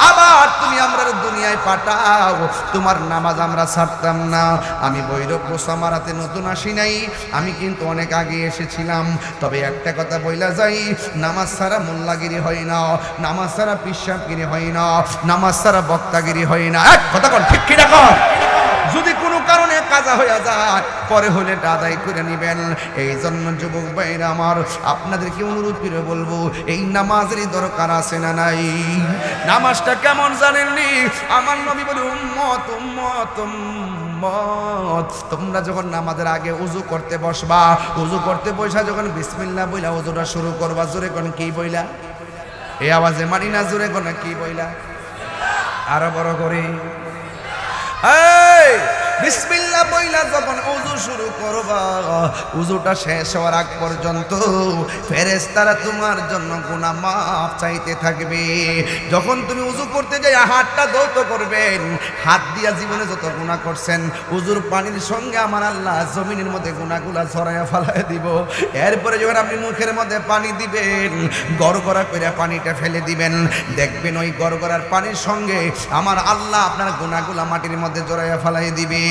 আবার তুমি আমরা দুনিয়ায় পাঠাও, তোমার নামাজ আমরা ছাড়তাম না। আমি বৈরব গোসামারাতে নতুন আসি নাই, আমি কিন্তু অনেক আগে এসেছিলাম। তবে একটা কথা বইলা যাই, নামাজ ছাড়া মোল্লাগিরি হয় না, নামাজ ছাড়া পিশাবগিরি হয় না, নামাজ ছাড়া বক্তাগিরি হয় না। এক কথা কর ঠিক কি রাখো। যদি কোনো কারণে কাজা হয়ে যায় পরে হলে আদায় করে নেবেন। এই জন্য যুবক ভাইরা আমার আপনাদেরকে অনুরোধ করে বলবো এই নামাজেরই দরকার আছে না নাই? নামাজটা কেমন জানেননি? আমার নবী বলে উম্মত উম্মত উম্মত, তোমরা যখন নামাজের আগে উযু করতে বসবা, উযু করতে বসা যখন বিসমিল্লাহ বইলা উযুটা শুরু করবা, জোরে কোন কি বইলা? এই আওয়াজে মানি না জোরে কোন কি বইলা? আরো বড় করে এই বিসমিল্লাহ বইলা যখন ওযু শুরু করবা, ওযুটা শেষ হওয়ার আগ পর্যন্ত ফেরেশতারা তোমার জন্য গুনাহ মাফ চাইতে থাকবে। যখন তুমি ওযু করতে যাই হাতটা ধৌত করবেন, হাত দিয়া জীবনে যত গুনাহ করছেন ওযুর পানির সঙ্গে আমার আল্লাহ জমিনের মধ্যে গুনাহগুলা ছড়াইয়া ফেলায় দিব। এরপরে যখন আপনি মুখের মধ্যে পানি দিবেন, গড়গড়া করে পানিটা ফেলে দিবেন, দেখবেন ওই গড়গড়ার পানির সঙ্গে আমার আল্লাহ আপনার গুনাহগুলা মাটির মধ্যে জড়াইয়া ফেলাই দিবে।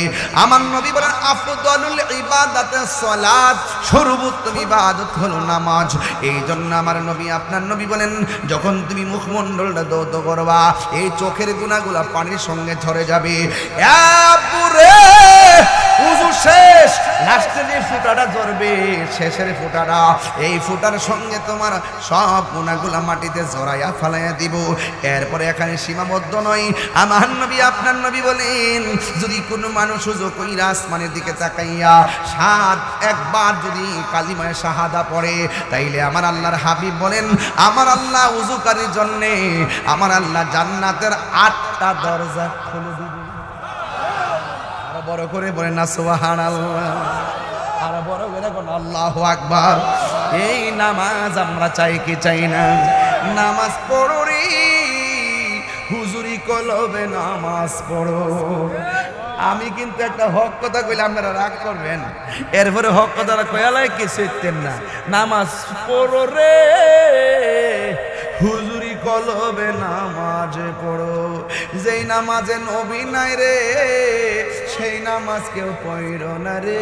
আমার নবী বলেন আফদালুল ইবাদাতে সালাত, সর্বোত্তম ইবাদত হলো নামাজ। এই জন্য আমার নবী আপনার নবী বলেন যখন তুমি মুখমণ্ডলটা ধৌত করবা এই চোখের গুনাহগুলা পানির সঙ্গে ঝরে যাবে। উযু শেষ, লাস্টে যে ফুটাটা ঝরবে, শেষের ফুটাটা, এই ফুটার সঙ্গে তোমার সব গুনাহগুলা মাটিতে জড়াইয়া ফালাইয়া দিব। এরপরে এখানে সীমাবদ্ধ নয়, আমার নবী আপনার নবী বলেন, যদি কোনো মানুষ উযু কইরা আসমানের দিকে তাকাইয়া একবার যদি কালিমায়ে শাহাদা পড়ে, তাইলে আমার আল্লাহর হাবিব বলেন, আমার আল্লাহ উযুকারীর জন্য, আমার আল্লাহ জান্নাতের 8টা দরজা খুলে দিবে। আরো বড় করে বলেন না সুবহানাল্লাহ, আরো বড় করে বলেন আল্লাহু আকবার। এই নামাজ আমরা চাই কি চাই না? নামাজ পড়ো রে হুজুরি কলবে, নামাজ পড়ো। আমি কিন্তু একটা হক কথা কইলে আপনারা রাগ করবেন, এরপরে হক কথাটা কয়ালায় কিছু ইতেন না। নামাজ পড়ো রে হুজুরি কলবে, নামাজ পড়ো। যেই নামাজে নবী নাই রে, সেই নামাজ কেউ পড়ো না রে।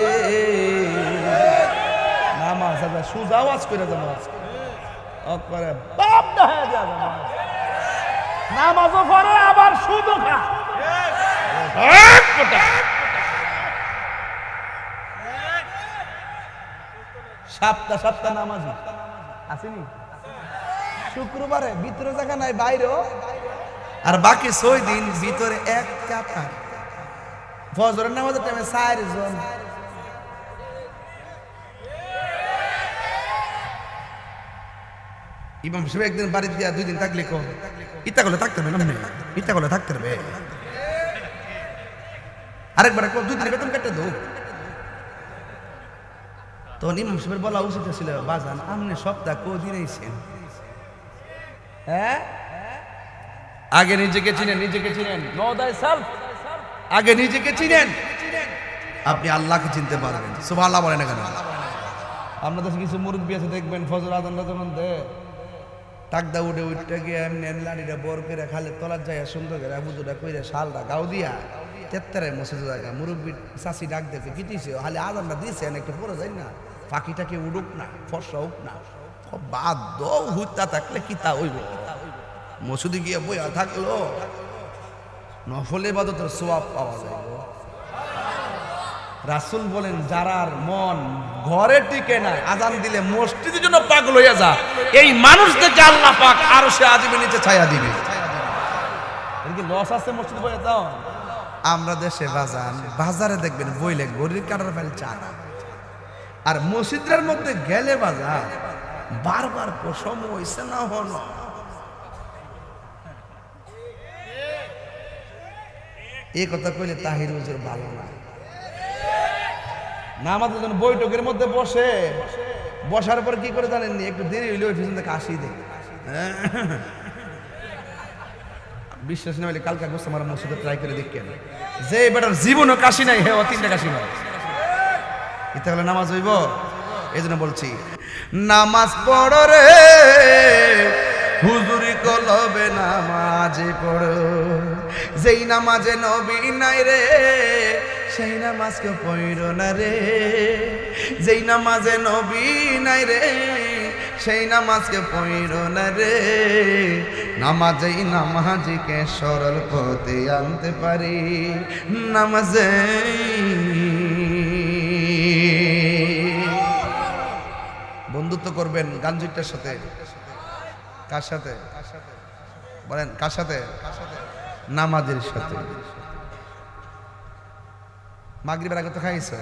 নামাজ আবার সুজা আওয়াজ করে নামাজ করে বাপ না হয়ে যায়, নামাজও পড়ে আবার সুদও খা। সপ্তাহ নামাজি আসেনি, শুক্রবারে ভিতরে জায়গা নাই, বাইরেও, আর বাকি 6 দিন ভিতরে এক কাতার। ফজরের নামাজের টাইমে 4 জন। ইমাম সাহেব একদিন বাড়িতে গিয়া 2 দিন থাকলে কো ইতা করলে থাকতে হবে না, ইতা করলে থাকতে হবে। আরেকবার 2 দিন বেতন কেটে দাও। তো ইমাম সাহেবের বলা উচিত ছিল, বাজান আপনি সপ্তাহ কদিন আইছেন? হ্যাঁ, আগে নিজেকে চিনেন, নিজেকে চিনেন, নো দাই সেলফ। আগে নিজেকে চিনেন, আপনি আল্লাহকে চিনতে পারবেন। সুবহানাল্লাহ বলেন না কেন? আমরা তো কিছু মুরব্বী আছে দেখবেন, ফজর আজানটা যখন দেয়, টাকদা উঠে উঠতে গিয়ে এমনি লাড়িটা বর করে খালে তলার যায়, সুন্দর করে হুজুরা কইরা শালটা গাও দিয়া তেত্তারে মসজিদ জায়গা মুরব্বী চাষি ডাক দেখে কিটিছে, খালি আজানটা দিয়েছে একটু পরে যাই না, পাখিটাকে উড়ুক না, ফর্সা উঠ না, বাদ দৌ হুইতা থাকলে কিতা হইব। মসজিদে গিয়ে বইয়া থাকলো, নফল ইবাদতের সওয়াব পাওয়া যায়। রাসূল বলেন, যারার মন ঘরে টিকে না, আজান দিলে মসজিদের জন্য পাগল হইয়া যা, এই মানুষদেরকে আল্লাহ পাক আরশে আজিমের নিচে ছায়া দিবে। এর কি লস আছে মসজিদে বইয়া যাও? আমরা দেশে বাজারে দেখবেন বইলে গরির কাটার ফেল চা না, আর মসজিদের মধ্যে গেলে বাজার বারবার পশম হইছে না হন। এই কথা কইলে তাহির হুজুর ভালো না। আমাদের জন্য বৈঠকের মধ্যে বসে, বসার পর কি করে জানেননি, একটু দেরি হইলে ওই পিছন থেকে কাশি দেয়। বিশ্বাস না হইলে কালকে গোস্ত আমার মসজিদে ট্রাই করে দেখেন, যে বেটার জীবনও কাশি নাই, হ্যাঁ 3টা কাশি মারে, এটা হলে নামাজ হইব? এই জন্য বলছি, নামাজ পড়ো রে হুজুরি কলবে, নামাজে পড়ো। যেই নামাজে নবী নাই রে, সেই নামাজকে পড়ো না রে। যেই নামাজে নবী নাই রে, সেই নামাজকে পড়ো না রে। নামাজেই নামাজিকে সরল পথে আনতে পারি, নামাজে। বন্ধুত্ব করবেন গাঞ্জিটার সাথে, কার সাথে বলেন? কার সাথে? নামাজের সাথে। মাগরিবের আগে তো খাইছে,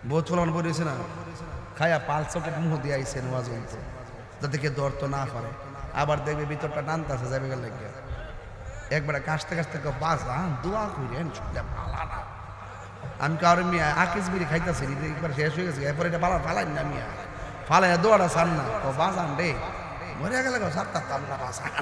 বহুত ফলন বলেছে না, খায়া 5 চকেট মুহ দিয়ে আইছে নামাজ বলতে, যাতে কেউ দর্ত না করে। আবার দেখবে ভিতরটা টানতেছে যাবে গেলে, একবারে কাশতে কাশতে বাজা দোয়া করেন, পালা না। আমি কারো মিয়া আকিস বিড়ি খাইতেছি, একবার শেষ হয়ে গেছে, এরপরে এটা পালা ফালাই না, মিয়া ফালাই দোয়াটা সার না, বাজান রে মরে গেলে সাতটা আমরা বাজান।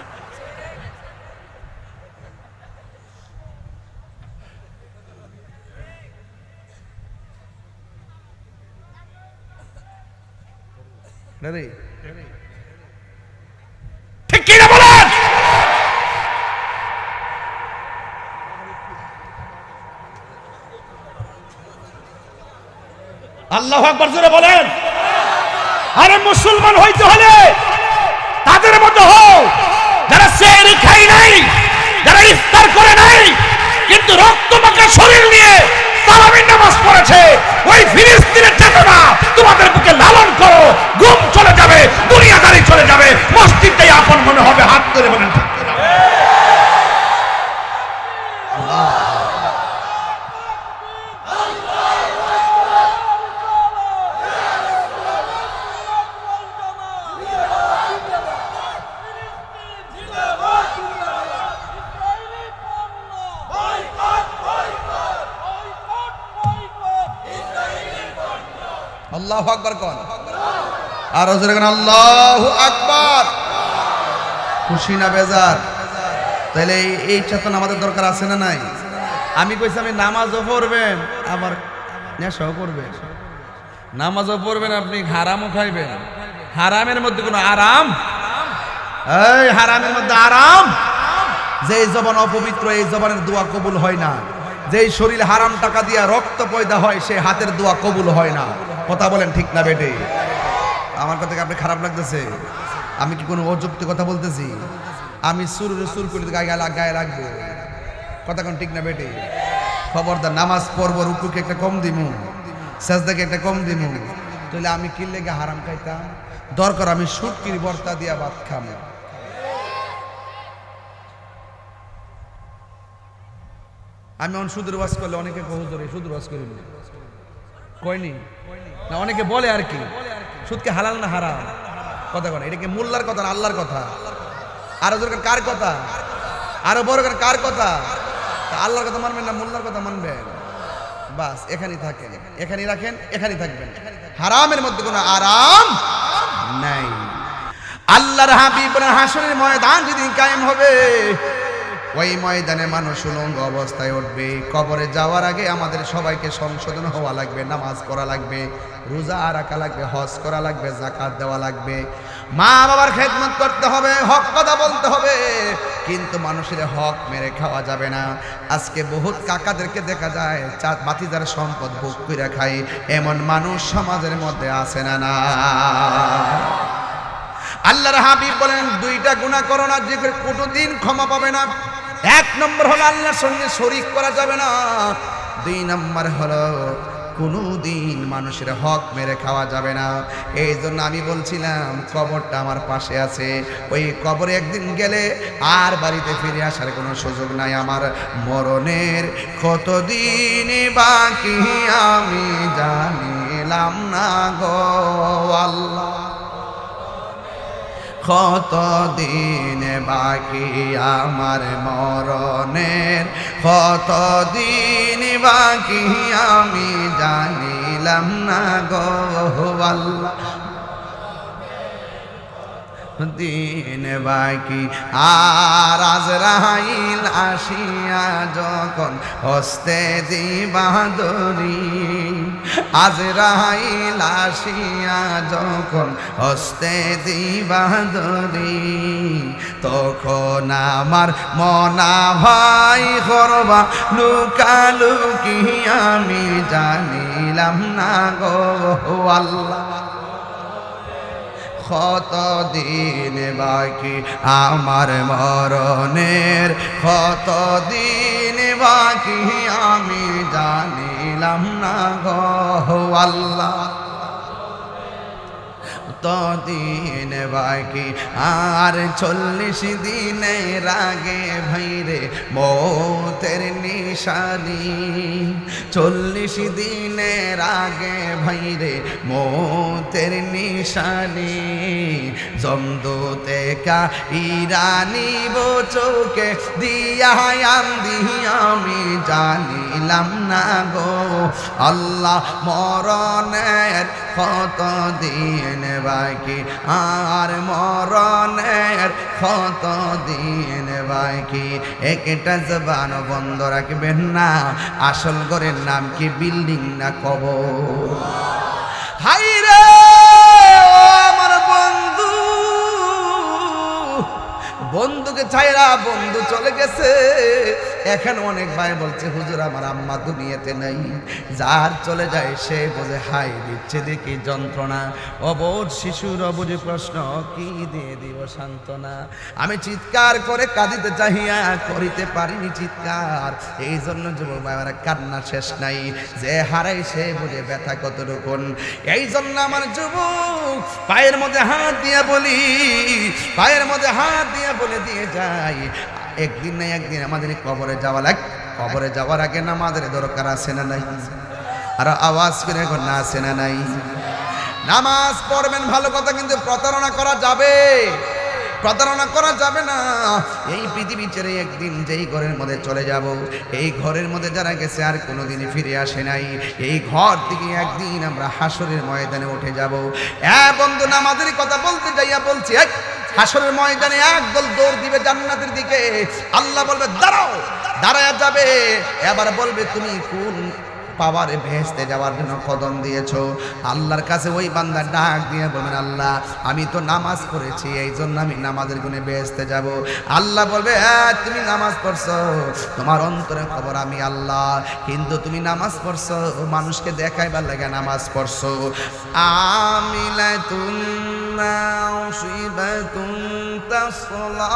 ঠিক কি না বলেন? আল্লাহু আকবার জোরে বলেন। আরে মুসলমান হইতে হলে তাদের মতো হও যারা সেহরি খাই নাই, যারা ইফতার করে নাই, কিন্তু রক্ত মাখা শরীর নিয়ে আল্লাহু আকবার কোন, আর জোরে কোন আল্লাহু আকবার। খুশি না বেজার? তাহলে এই চেতনা আমাদের দরকার আছে না নাই? আমি কইছি আমি নামাজও পড়বেন আবার নেশাও করবেন, নামাজও পড়বেন আপনি হারামও খাইবেন। হারামের মধ্যে কোনো আরাম? এই হারামের মধ্যে আরাম? যে জবান অপবিত্র এই জবানের দোয়া কবুল হয় না। যেই শরীর হারাম টাকা দিয়া রক্ত পয়দা হয় সেই হাতের দোয়া কবুল হয় না। কথা বলেন ঠিক না বেটে? আমার কথা কি আপনি খারাপ লাগতেছে? আমি কি কোনো অযুক্তি কথা বলতেছি? আমি সুর করে গায়ে রাখবো? কথা কোন ঠিক না বেটে? খবরদার, নামাজ পড়বো, রুকুকে একটা কম দিমু, সাজদাকে একটা কম দিমু, তাহলে আমি কি লেগে হারাম খাইতাম? দরকার আমি শুটকির ভর্তা দিয়া ভাত খামো। আমি অন সুদের ওয়াজ করলে অনেকে কহুজরে সুদের ওয়াজ করি কয়নি না, অনেকে বলে আর কি সুদকে হালাল না হারাম? কথা কয় এটা কি মোল্লার কথা না আল্লাহর কথা? আরো দরকার কার কথা? আরো বড় কার কথা? আল্লাহর কথা মানবেন না মোল্লার কথা মানবেন? বাস এখানেই থাকেন, এখানেই রাখেন, এখানেই থাকবেন। হারামের মধ্যে কোনো আরাম নাই। আল্লাহর হাবিব বলেন হাসরের ময়দান যেদিন কায়েম হবে ওই ময়দানে মানুষ উলঙ্গ অবস্থায় উঠবে। কবরে যাওয়ার আগে আমাদের সবাইকে সংশোধন হওয়া লাগবে, নামাজ পড়া লাগবে, রোজা রাখা লাগবে, হজ করা লাগবে, যাকাত দেওয়া লাগবে, মা বাবার খেদমত করতে হবে, হক কথা বলতে হবে, কিন্তু মানুষের হক মেরে খাওয়া যাবে না। আজকে বহুত কাকাদেরকে দেখা যায় বাতিজার সম্পদ ভোগ করে খায়, এমন মানুষ সমাজের মধ্যে আছে না? না। আল্লাহর হাবিব বলেন দুইটা গুনাহ করো না যে কোনোদিন ক্ষমা পাবে না। এক নম্বর হলো আল্লাহর সঙ্গে শরীক করা যাবে না। দুই নম্বর হলো কোনোদিন মানুষের হক মেরে খাওয়া যাবে না। এই জন্য আমি বলছিলাম কবরটা আমার পাশে আছে, ওই কবরে একদিন গেলে আর বাড়িতে ফিরে আসার কোনো সুযোগ নাই। আমার মরণের কতদিন বাকি আমি জানিলাম না গো আল্লাহ, কতদিন বাকি আমার মরণের, কতদিন বাকি আমি জানিলাম না গো আল্লাহ, দিন বাকি। আর আজরাইল আসিয়া যখন হস্তে দিবা দড়ি, আজরাইল আসিয়া যখন হস্তে দিবা দড়ি, তখন আমার মনা ভাই করবা লুকালুকি আমি জানিলাম না গো আল্লাহ, কতদিন বাকি আমার মরণের, কতদিন বাকি আমি জানিলাম না গো আল্লাহ, ততদিন বাকি। আর 40 দিনের আগে ভাইরে মৌতের নিশানি, 40 দিনের আগে ভাইরে মৌতের নিশানি, জমদূতে কা ইরানি চোখে দিয়া আন্দি আমি জানিলাম না গো আল্লাহ, মরণের কতদিন বাকি আর মরণের কতদিন বাকি। একটা জবান বন্ধ রাখবেন না, আসল ঘরের নাম কি বিল্ডিং না কবর? হাই রে আমার বন্ধু, বন্ধুকে ছাইরা বন্ধু চলে গেছে। এখন অনেক ভাই বলছে হুজুর আমার আম্মা দুনিয়াতে নাই। যার চলে যায় সে বোঝে হাই দিচ্ছে দেখি যন্ত্রণা, অবোধ শিশুর অবুঝে প্রশ্ন কি দিয়ে দিব সান্ত্বনা। আমি চিৎকার করে কাঁদিতে চাহিয়া করিতে পারিনি চিৎকার, এই জন্য যুবক ভাইরা কান্না শেষ নাই। যে হারাই সে বোঝে ব্যথা কতটুকুন। এই জন্য আমার যুবক পায়ের মধ্যে হাত দিয়ে বলি, পায়ের মধ্যে হাত দিয়ে বলে দিয়ে যাই, একদিন না একদিন আমাদের কবরে যাওয়া লাগে। কবরে যাওয়ার আগে নামাজের দরকার আছে না নাই? আর আওয়াজ করে এখন না আছে না নাই? নামাজ পড়বেন ভালো কথা, কিন্তু প্রতারণা করা যাবে। প্রতারণা করা যাবে না। এই পৃথিবী ছেড়ে একদিন যেই ঘরের মধ্যে চলে যাব, এই ঘরের মধ্যে যারা গেছে আর কোনোদিন ফিরে আসে নাই, এই ঘর থেকে একদিন আমরা হাসরের ময়দানে উঠে যাব। বন্ধু, নামাজের কথা বলতে যাইয়া বলছি, হাসরের ময়দানে একদল দৌড় দিবে জান্নাতের দিকে। আল্লাহ বলবে দাঁড়াও, দাঁড়ায়া যাবে। এবার বলবে তুমি কোন পাওয়ারে ভেস্তে যাওয়ার জন্য কদম দিয়েছো? আল্লাহর কাছে ওই বান্দা ডাক দিয়ে বলবেন, আল্লাহ আমি তো নামাজ পড়েছি, এই জন্য আমি নামাজের গুণে ভেস্তে যাব। আল্লাহ বলবে, হ্যাঁ তুমি নামাজ পড়ছো, তোমার অন্তরে খবর আমি আল্লাহ, কিন্তু তুমি নামাজ পড়ছো মানুষকে দেখাইবার লাগে নামাজ পড়ছো। আমিলাতুন নাসিবাতুন তাসলা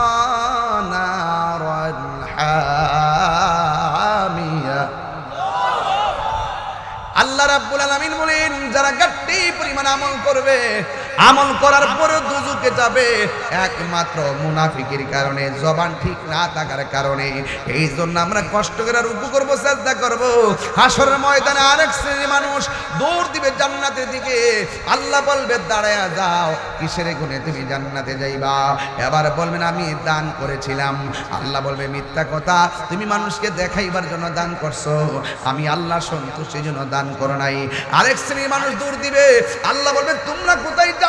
নারান হামিয়া। আল্লাহ রাব্বুল আলামিন বলেন, যারা গাট্টি পরিমাণ আমল করবে, আমল করার পরে দুজকে যাবে একমাত্র মুনাফিকের কারণে, জবান ঠিক না থাকার কারণে। এই জন্য আমরা কষ্ট করে রুকু করব, সাজদা করব। হাসরের ময়দানে আরেক শ্রেণীর মানুষ দৌড় দিবে জান্নাতের দিকে। আল্লাহ বলবে দাঁড়ায়া যাও, কিসের গুণে তুমি জান্নাতে যাইবা? এবার বলবেন আমি দান করেছিলাম। আল্লাহ বলবে মিথ্যা কথা, তুমি মানুষকে দেখাইবার জন্য দান করছো, আমি আল্লাহ সন্তুষ্টির জন্য দান করো নাই। আরেক শ্রেণীর মানুষ দৌড় দিবে। আল্লাহ বলবে তোমরা কোথায় যাও?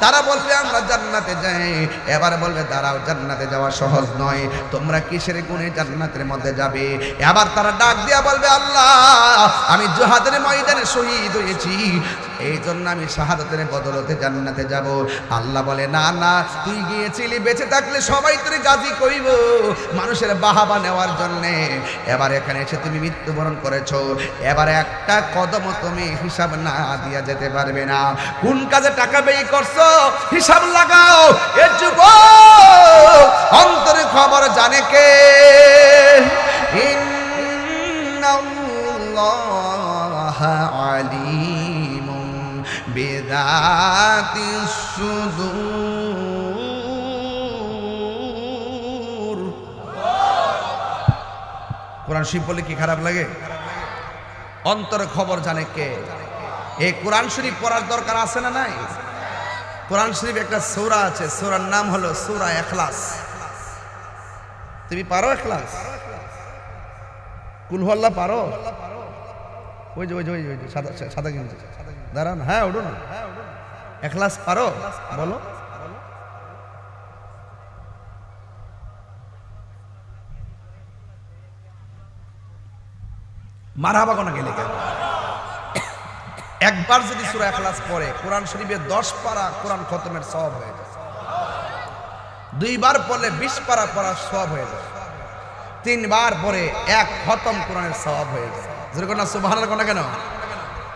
তারা বলবে আমরা জান্নাতে যাই। এবার বলবে দাঁড়াও, জান্নাতে যাওয়া সহজ নয়, তোমরা কিসের গুণে জান্নাতের মধ্যে যাবে? এবার তারা ডাক দিয়া বলবে আল্লাহ আমি জিহাদের ময়দানে শহীদ হয়েছি, এই জন্য আমি শাহাদাতের বদলতে জান্নাতে যাব। আল্লাহ বলে না না, তুই গিয়েছিলি, বেঁচে থাকলে সবাই তোর গাজী কইব মানুষের বাহাবা নেওয়ার জন্যে। এবার এখানে এসে তুমি মৃত্যুবরণ করেছো, এবার একটা কদম তুমি হিসাব না দিয়া যেতে পারবে না। কোন কাজে টাকা ব্যয় করছো হিসাব লাগাও। এ যুবক, অন্তরে খবর জানে কে? ইন্নাল্লাহা আলিমুন বিযাতিস সুদূর। কোরআন শরীফ বলে কি খারাপ লাগে? অন্তরে খবর জানে কে? এই কোরআন শরীফ পড়ার দরকার আছে না নাই? কোরআন শরীফ একটা সূরা আছে, সূরার নাম হলো সূরা ইখলাস। তুমি পারো ইখলাস? কুল হুয়াল্লাহ পারো? ওই যে সাদা সাদা গেঞ্জি, দাঁড়ান, হ্যাঁ ওঠো না। ইখলাস পারো? বলো। মারহাবা কোনা গেলে কেন? একবার যদি সূরা ইখলাস পড়ে কোরআন শরীফে 10 পারা কোরআন খতমের সওয়াব হয়ে যায়। 2 বার পড়লে 20 পারা পড়ার সওয়াব হয়ে যায়। 3 বার পড়ে 1 খতম কোরআনের সওয়াব হয়ে যায়। যেরকম না সুবহানাল্লাহ কোনা কেন?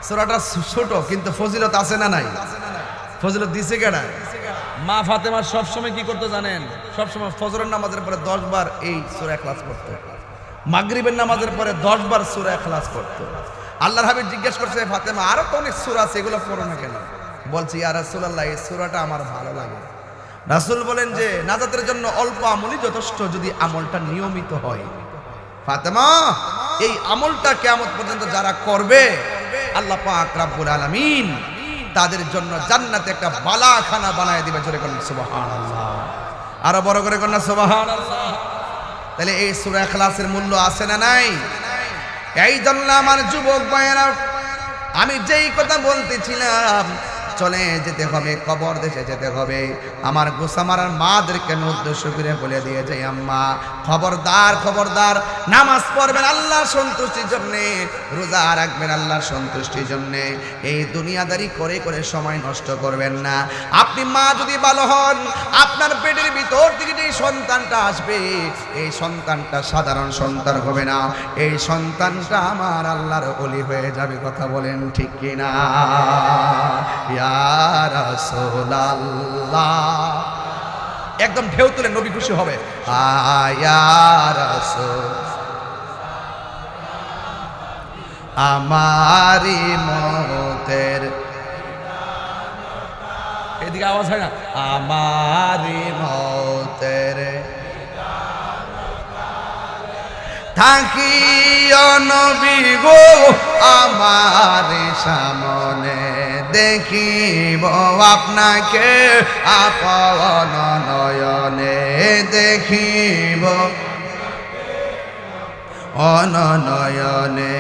সূরাটা ছোট কিন্তু ফজিলত আছে না নাই? ফজিলত দিছে কেডা? মা ফাতেমা সব সময় কি করতে জানেন? সব সময় ফজরের নামাজের পরে 10 বার এই সূরা ইখলাস পড়তো, মাগরিবের নামাজের পরে 10 বার সূরা ইখলাস পড়তো। আল্লাহর হাবিব জিজ্ঞেস করছে, ফাতেমা আরো তো অনেক সূরা আছে, এগুলো পড়ো না কেন? বলছি ইয়া রাসূলুল্লাহ, এই সূরাটা আমার ভালো লাগে। রাসূল বলেন যে নাজাতের জন্য অল্প আমলই যথেষ্ট, যদি আমলটা নিয়মিত হয়। ফাতেমা, এই আমলটা কিয়ামত পর্যন্ত যারা করবে আল্লাহ পাক রব্বুল আলামিন তাদের জন্য জান্নাতে একটা বালাখানা বানায় দিবে। জোরে বলেন সুবহানাল্লাহ, আরো বড় করে বলেন সুবহানাল্লাহ। তাহলে এই সূরা ইখলাসের মূল্য আছে না নাই? এই জন্য আমার যুবক ভাইয়েরা, আমি যেই কথা বলতেছিলাম, চলে যেতে হবে, কবর দেশে যেতে হবে। আমার গোসামারার মাদেরকে আমি উদ্দেশ্য করে বলে দিয়ে যাই, আম্মা খবরদার খবরদার, নামাজ পড়বেন আল্লাহর সন্তুষ্টির জন্যে, রোজা রাখবেন আল্লাহর সন্তুষ্টির জন্যে। এই দুনিয়াদারি করে করে সময় নষ্ট করবেন না। আপনি মা যদি ভালো হন, আপনার পেটের ভিতর থেকে যে সন্তানটা আসবে, এই সন্তানটা সাধারণ সন্তান হবে না, এই সন্তানটা আমার আল্লাহর ওলি হয়ে যাবে। কথা বলেন ঠিক কিনা? একদম ঢেউ তুলে নবী খুশি হবে। আমারি মতের, এদিকে আওয়াজ হয় না? আমারি মতের থাকিও নবী গো আমার সামনে দেখিব আপনাকে আপন নয়নে দেখিব অননয়নে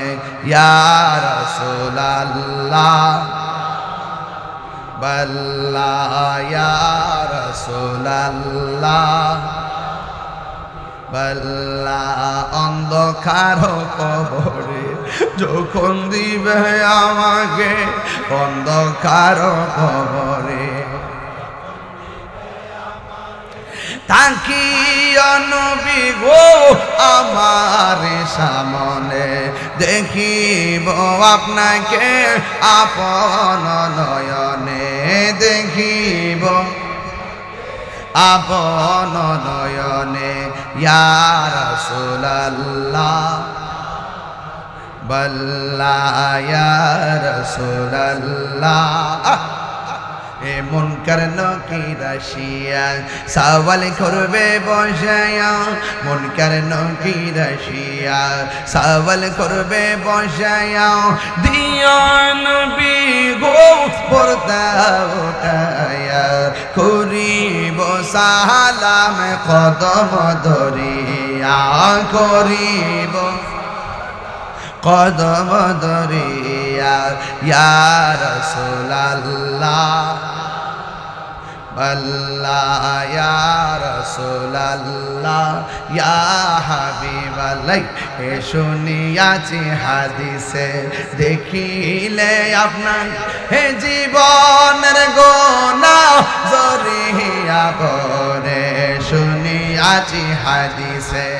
ইয়া রাসূলুল্লাহ বল্লা ইয়া রাসূলুল্লাহ বল্লা অন্ধকার কবরে যখন দিবে আমাকে অন্ধকার কবরে তাকিয়া নবী গো আমার সামনে দেখিব আপনাকে আপন নয়নে দেখিব আপন নয়নে ইয়া রাসূলুল্লাহ বল্লা ইয়া রাসূলুল্লাহ এ মুনকার নকির আসিয়া সওয়াল করবে বসায়া মুনকার নকির আসিয়া সওয়াল করবে বসায়া দিয়া নবী গো পর্দা উঠায়া করিব সালাম কদম ধরিয়া করিব কদম ধরিয়া ইয়া রাসূলুল্লাহ বল্লা ইয়া রাসূলুল্লাহ ইয়া হাবিবাল্লাহ এ শুনিয়াছি হাদিসে দেখিলে আপনার হে জীবনের গুনাহ জরিয়া পড়ে শুনিয়াছি হাদিসে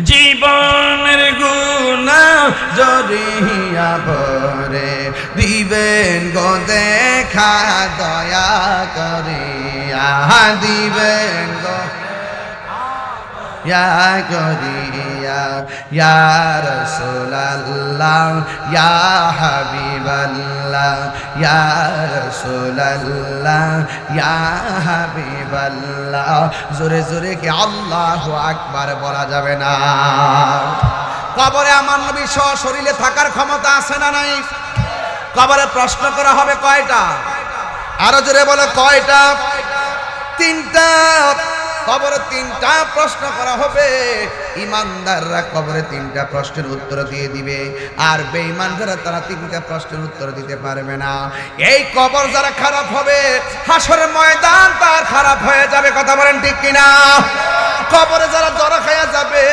জীবনের গুনাহ জরিয়া পরে দিবেন গো দেখা দয়া করিয়া দিবেন গো ইয়া করিয়া ইয়া রাসূলুল্লাহ ইয়া হাবিবাল্লাহ ইয়া রাসূলুল্লাহ ইয়া হাবিবাল্লাহ জোরে জোরে কি আল্লাহু আকবার বলা যাবে না কবরে আমার নবী সশরীরে থাকার ক্ষমতা আছে না নাই কবরে প্রশ্ন করা হবে কয়টা আরো জোরে বলো কয়টা তিনটা কবরে তিনটা প্রশ্ন করা হবে ইমানদাররা কবরে তিনটা প্রশ্নের উত্তর দিয়ে দিবে আর বেঈমানরা তারা তিনটা প্রশ্নের উত্তর দিতে পারবে না এই কবর যারা খারাপ হবে হাসরের ময়দান তার খারাপ হয়ে যাবে কথা বলেন ঠিক কিনা কবরে যারা ধরা খায়া যাবে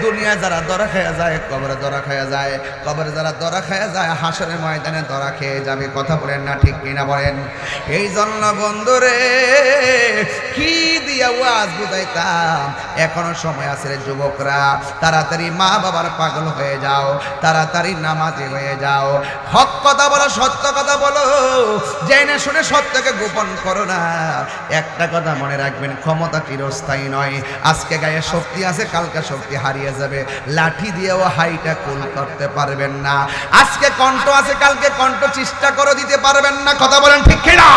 দুনিয়া যারা ধরা খায়া যায় কবরে ধরা খায়া যায় কবরে যারা ধরা খায়া যায় হাসরের ময়দানে ধরা খেয়ে যাবে কথা বলেন না ঠিক কিনা বলেন এই জন্য বন্ধুরে কি দিয়া ওয়াজ বুঝাইতাম এখনো সময় আছে রে যুবকরা তাড়াতাড়ি মা বাবার পাগল হয়ে যাও তাড়াতাড়ি নামাজি হয়ে যাও হক কথা বলো সত্য কথা বলো জেনে শুনে সত্যকে গোপন করো না একটা কথা মনে রাখবেন ক্ষমতা চিরস্থায়ী নয় আজকে গায়ে শক্তি আছে কালকে শক্তি হারিয়ে যাবে লাঠি দিয়েও হাইটা কুল করতে পারবেন না আজকে কণ্ঠ আছে কালকে কণ্ঠ চেষ্টা করে দিতে পারবেন না কথা বলেন ঠিক কিনা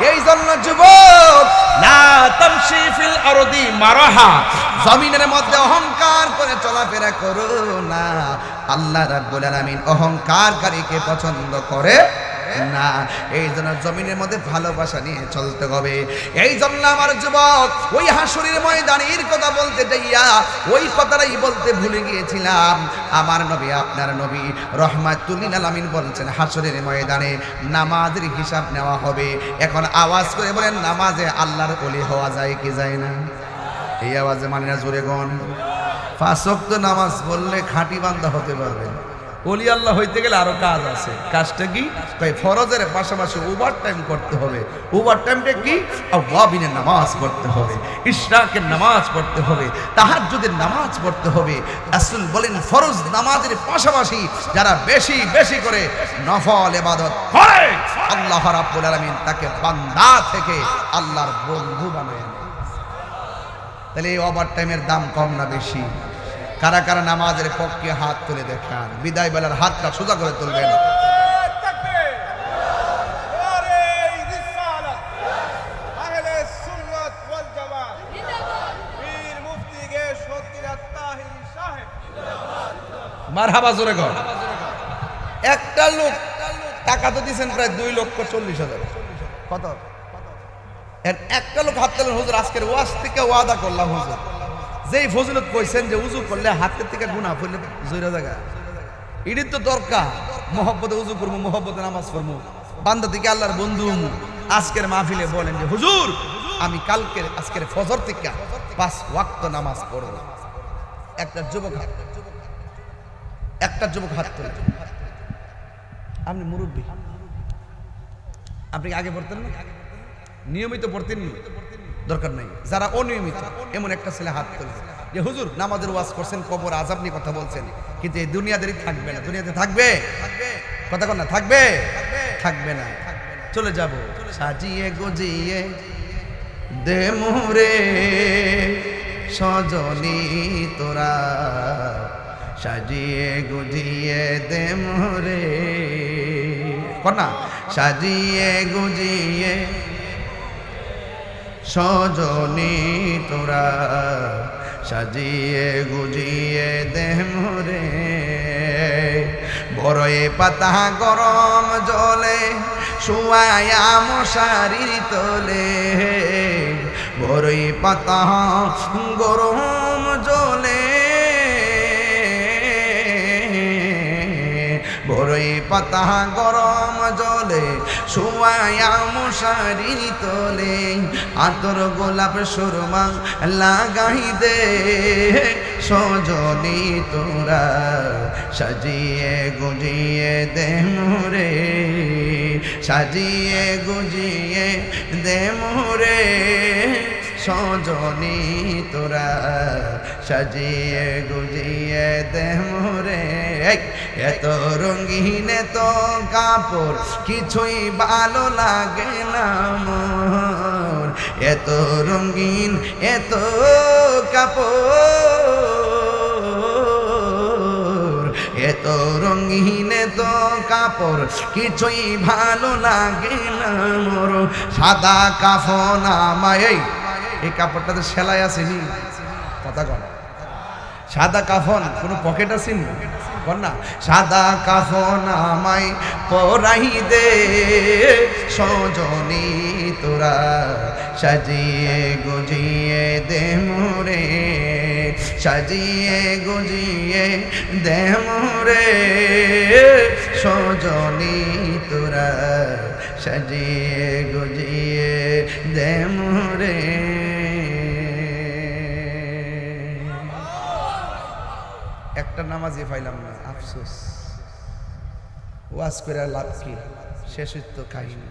এই জন্য যুবক লা তামশি ফিল আরদি মারাহা জমিনের মধ্যে অহংকার করে চলাফেরা করো না আল্লাহ রাব্বুল আলামিন অহংকারকারীকে পছন্দ করে না এই জন্য জমিনের মধ্যে ভালোবাসা নিয়ে চলতে হবে এই জন্য আমার যুবক ওই হাসরের ময়দানের কথা বলতে যাইয়া ওই কথাটাই বলতে ভুলে গিয়েছিলাম আমার নবী আপনার নবী রহমাতুল লিল আলামিন বলছেন হাসরের ময়দানে নামাজের হিসাব নেওয়া হবে এখন আওয়াজ করে বলেন নামাজে আল্লাহর ওলি হওয়া যায় কি যায় না এই আওয়াজে মানে না জোরে গন 5 ওয়াক্ত নামাজ পড়লে খাঁটি বান্দা হতে পারবেন ওলি আল্লাহ হইতে গেলে আরো কাজ আছে কাজটা কি তাই ফরজের পাশাপাশি ওভার টাইম করতে হবে ওভার টাইমটা কি আওয়াবিনের নামাজ পড়তে হবে ইশরাকের নামাজ পড়তে হবে তাহাজ্জুদের নামাজ পড়তে হবে রাসূল বলেন ফরজ নামাজের পাশাপাশি যারা বেশি বেশি করে নফল ইবাদত করে আল্লাহ রাব্বুল আলামিন তাকে বান্দা থেকে আল্লাহর বন্ধু বানায় তাহলে এই ওভার টাইমের দাম কম না বেশি কারা কারা নামাজের পক্ষে হাত তুলে দেখান বিদায় বেলার হাতটা সোজা করে তুলবেন মারহাবা জোরে কর একটা লোক টাকা তো দিয়েছেন প্রায় 2,40,000। কত? একটা লোক হাত তোলেন, হুজুর আজকের ওয়াজ থেকে ওয়াদা করলাম হুজুর, যেই ফজিলত কইছেন যে উজু করলে হাতের থেকে গুনাহ পড়লে জয়রা জায়গা, এটাই তো দরকার। মহব্বতে উজু করবো, মহব্বতে নামাজ পড়বো, বান্দা থেকে আল্লাহর বন্ধু। আজকের মাহফিলে বলেন যে হুজুর আমি কালকের আজকের ফজর থেকে 5 ওয়াক্ত নামাজ পড়বো। একটা যুবক হাত তোলে। আপনি মুরব্বী, আপনি আগে পড়তেন না? নিয়মিত পড়তেন না? দরকার নাই। যারা অনিয়মিত, এমন একটা ছেলে হাত তোলে যে হুজুর নামাজের ওয়াজ করছেন, কবর আযাব নিয়ে কথা বলছেন, কিন্তু এই দুনিয়াদেরই থাকবে না। দুনিয়াতে থাকবে? কথা কন না, থাকবে? থাকবে না। চলে যাব সাজিয়ে গুজিয়ে দে মোরে সজনী তোরা, সাজিয়ে গুজিয়ে দে মোরে, কন্যা সাজিয়ে গুজিয়ে সজনী তোরা, সাজিয়ে গুজিয়ে দে মোরে। বড়ই পাতা গরম জলে শুয়ায়া মশারির তোলে, বড়ই পাতা গরম জলে, বড়ই পাতা গরম জলে শুয়ায়া মশারির তোলে, আতর গোলাপ সুরমা লাগাই দে সজনী তোরা, সাজিয়ে গুজিয়ে দে মোরে, সাজিয়ে গুজিয়ে দে মোরে সজনী তোরা, সাজিয়ে গুজিয়ে দে মোরে। এত রঙিন তো কাপড় কিছুই ভালো লাগে না মোর, এত রঙিন এত কাপড়, এত রঙিন তো কাপড় কিছুই ভালো লাগে না মোর। সাদা কাফন আমায়, এই কাপড়টাতে সেলাই আসেনি, কথা কন। সাদা কাফন কোনো পকেট আসেনি, কন না। সাদা কাফন আমায় পরাই দে সজনী তোরা, সাজিয়ে গুজিয়ে দে মোরে, সাজিয়ে গুজিয়ে দে মোরে সজনী তোরা, সাজিয়ে গুজিয়ে দে মোরে। একটা নামাজই পাইলাম না, আফসোস। ওয়াজ করে লাভ কি? শেষ তো কাহিনী।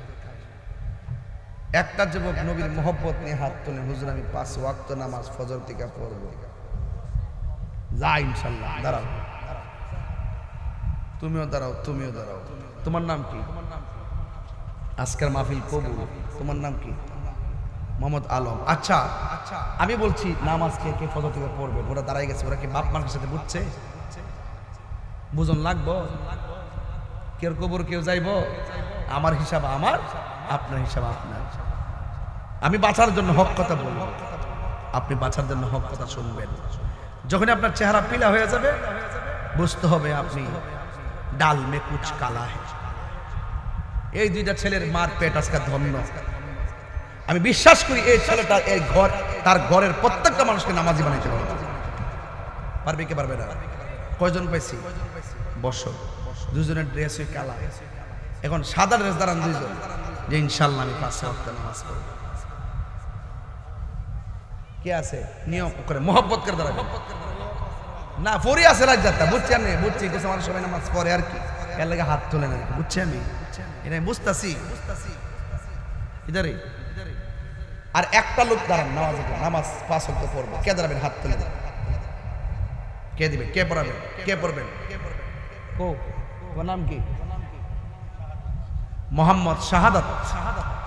একটা যুবক নবীর মহব্বত নিয়ে হাত তোলেন, হুজুর আমি 5 ওয়াক্ত নামাজ ফজর থেকে পড়বো। যা ইনশাল্লাহ, দাঁড়াও, তুমিও দাঁড়াও, তুমিও দাঁড়াও। তোমার নাম কি? আজকের মাহফিল কবুল। তোমার নাম কি? মোহাম্মদ আলম। আচ্ছা, আমি বলছি নামাজ কে কে ফজর থেকে পড়বে? ওরা দাঁড়াই গেছে, ওরা কি বাপ মার সাথে বুঝছে? বুঝন লাগবো? কেউ কবর কেউ যাইব? আমার হিসাব আমার, আপনার হিসাব আপনার। আমি বাঁচার জন্য হক কথা বলবো, আপনি বাঁচার জন্য হক কথা শুনবেন। যখন আপনার চেহারা পিলা হয়ে যাবে, বুঝতে হবে আপনি ডাল মে কুচ কালা है। এই দুইটা ছেলের মার পেট আজকে ধন্য। আমি বিশ্বাস করি এই ছেলেটা এই ঘর, তার ঘরের প্রত্যেকটা মানুষকে নামাজি বানাইতে পারবে। পারবে কি পারবে না? কয়জন পাইছি? বসো। দুজনের ড্রেস হয়ে কালা, এখন সাদা ড্রেস দাঁড়ান দুইজন, যে ইনশাল্লাহ আমি 5 ওয়াক্ত নামাজ পড়ব। কে আছে নিয়ম করে মহব্বত করে দাঁড়াবে না? ফরি আছে রাজ্জাতটা, বুঝছি আমি, বুঝছি কিছু মানুষ সবাই নামাজ পড়ে আর কি, এর লাগে হাত তোলে না, বুঝছি আমি, এটা বুঝতাছি। ইদারে আর একটা লোক দাঁড়ান নামাজ 5 ওয়াক্ত পড়বো, কে দাঁড়াবেন? হাত তুলে দেন। কে দিবেন? কে পড়াবেন? কে পড়বেন? নাম কি? মোহাম্মদ শাহাদাত।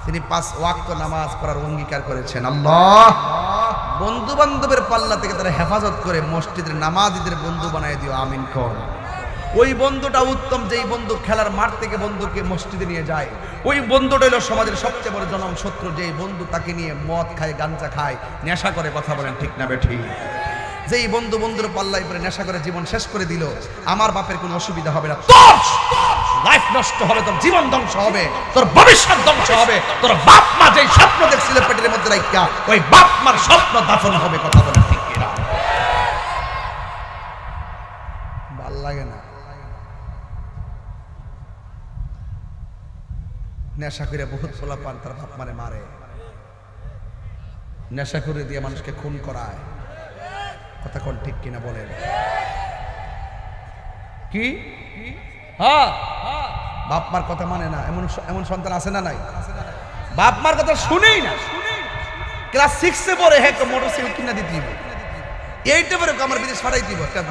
তিনি 5 ওয়াক্ত নামাজ পড়ার অঙ্গীকার করেছেন। আল্লাহ বন্ধু বান্ধবের পাল্লা থেকে তারা হেফাজত করে মসজিদের নামাজীদের বন্ধু বানায় দিও, আমিন কর। ওই বন্ধুটা উত্তম, যেই বন্ধু খেলার মাঠ থেকে বন্ধুকে মসজিদে নিয়ে যায়। ওই বন্ধুটা হলো সমাজের সবচেয়ে বড় জনম শত্রু, যেই বন্ধু তাকে নিয়ে মদ খায়, গাঞ্জা খায়, নেশা করে। কথা বলেন ঠিক না বেঠিক? যেই বন্ধুর পাল্লায় পরে নেশা করে জীবন শেষ করে দিল, আমার বাপের কোনো অসুবিধা হবে না, তোর লাইফ নষ্ট হবে, তোর জীবন ধ্বংস হবে, তোর ভবিষ্যৎ ধ্বংস হবে। তোর বাপ মা যেই স্বপ্ন দেখছিল পেটের মধ্যে রাখিয়া, ওই বাপ মার স্বপ্ন দাফন হবে। কথা বলে ঠিক কিনা? ভাল লাগে না? নেশা করে বহুত পোলা পান তার বাপ মারে মারে, নেশা করে দিয়ে মানুষকে খুন করায়। কথা কোন ঠিক কিনা বলেন? কি হ্যাঁ, বাপ মার কথা মানে না, এমন এমন সন্তান আছে না নাই? বাপ মার কথা শুনেই না, ক্লাস 6 এ পড়ে হ্যাঁ মোটরসাইকেল কিনা দিতে, এইটা পরে আমার বিদেশ পাঠাই দিব। একটা